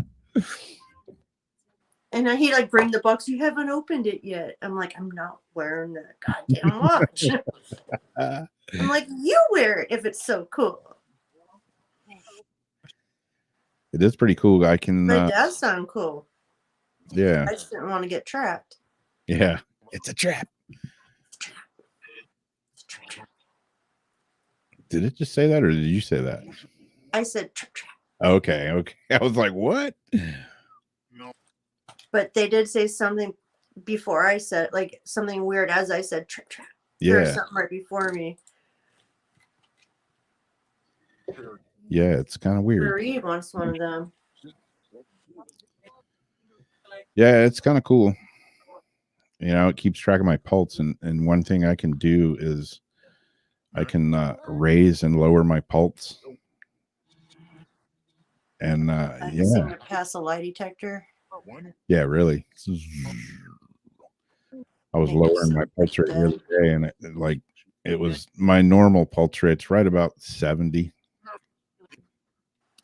And he like bring the box. You haven't opened it yet. I'm like, I'm not wearing that goddamn watch. I'm like, you wear it if it's so cool.
It is pretty cool. I can.
But it does sound cool.
Yeah.
I just didn't want to get trapped.
Yeah. It's a trap. Did it just say that, or did you say that?
I said trap.
Okay. Okay. I was like, what?
But they did say something before I said, like something weird as I said trap.
Yeah.
There was something right before me.
Yeah, it's kind of weird.
Marie wants one of them.
Yeah, it's kind of cool. It keeps track of my pulse, and one thing I can do is I can raise and lower my pulse. And
You seem to pass a lie detector.
Yeah, really. I was lowering my pulse rate the other day, and it was my normal pulse rate's right about 70.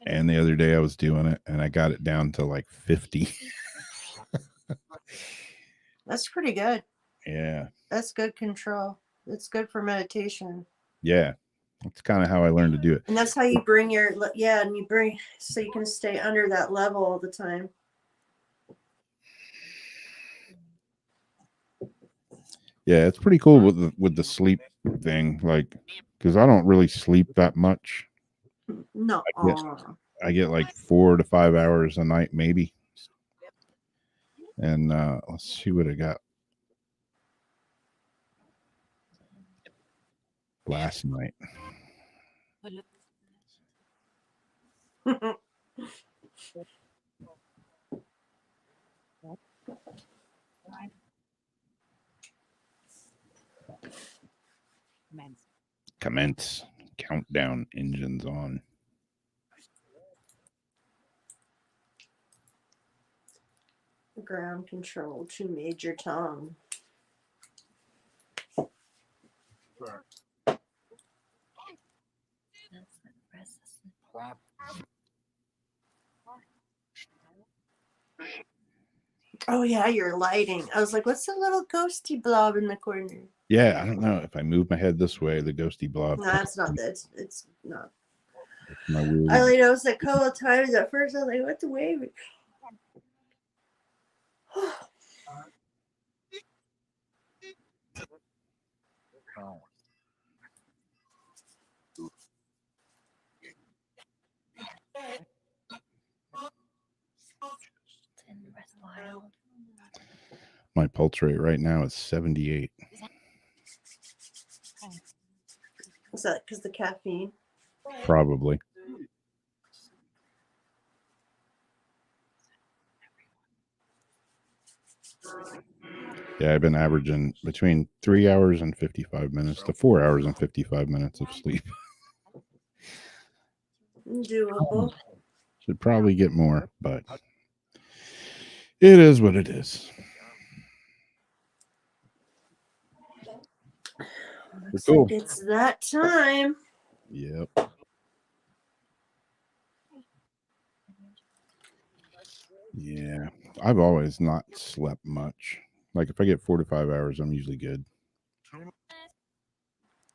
And the other day I was doing it, and I got it down to like 50.
That's pretty good.
Yeah.
That's good control. It's good for meditation.
Yeah. That's kind of how I learned to do it.
And that's how you bring so you can stay under that level all the time.
Yeah, it's pretty cool with the sleep thing, like, because I don't really sleep that much.
No.
I get like 4 to 5 hours a night, maybe. And let's see what I got last night. Commence. Countdown. Engines on.
Ground control to Major Tom. Oh yeah, your lighting. I was like, what's the little ghosty blob in the corner?
Yeah, I don't know. If I move my head this way, the ghosty blob.
No, that's not that. It's not.
My weird.
I only noticed a couple of times at first. I was like, what's the wave?
My pulse rate right now is 78.
Is that because the caffeine?
Probably. Yeah, I've been averaging between 3 hours and 55 minutes to 4 hours and 55 minutes of sleep.
Doable.
Should probably get more, but it is what it is.
Looks
Cool.
like it's that time.
Yep. Yeah, I've always not slept much. Like if I get 4 to 5 hours, I'm usually good.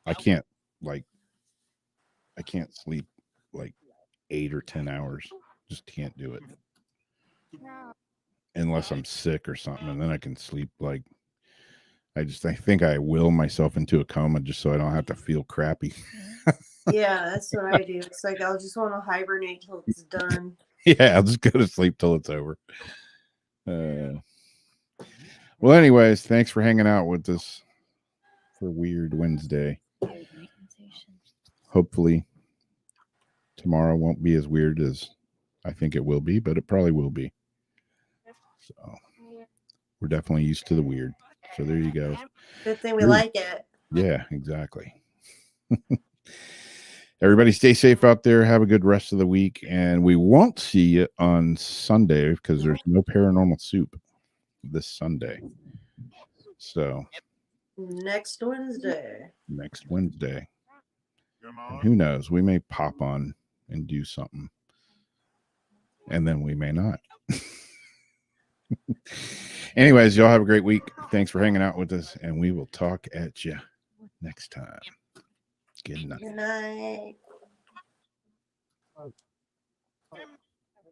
I can't sleep like 8 or 10 hours. Just can't do it. Unless I'm sick or something, and then I can sleep like I think I will myself into a coma just so I don't have to feel crappy.
Yeah, that's what I do. It's like I'll just want to hibernate till it's done.
Yeah, I'll just go to sleep till it's over. Well, anyways, thanks for hanging out with us for WeIrD Wednesday. Hopefully tomorrow won't be as weird as I think it will be, but it probably will be. So we're definitely used to the weird. So there you go.
Good thing we like it.
Yeah, exactly. Everybody stay safe out there. Have a good rest of the week. And we won't see you on Sunday because there's no paranormal soup this Sunday. So
Next Wednesday.
And who knows? We may pop on and do something. And then we may not. Anyways, y'all have a great week. Thanks for hanging out with us. And we will talk at you next time. Good night.
Good night.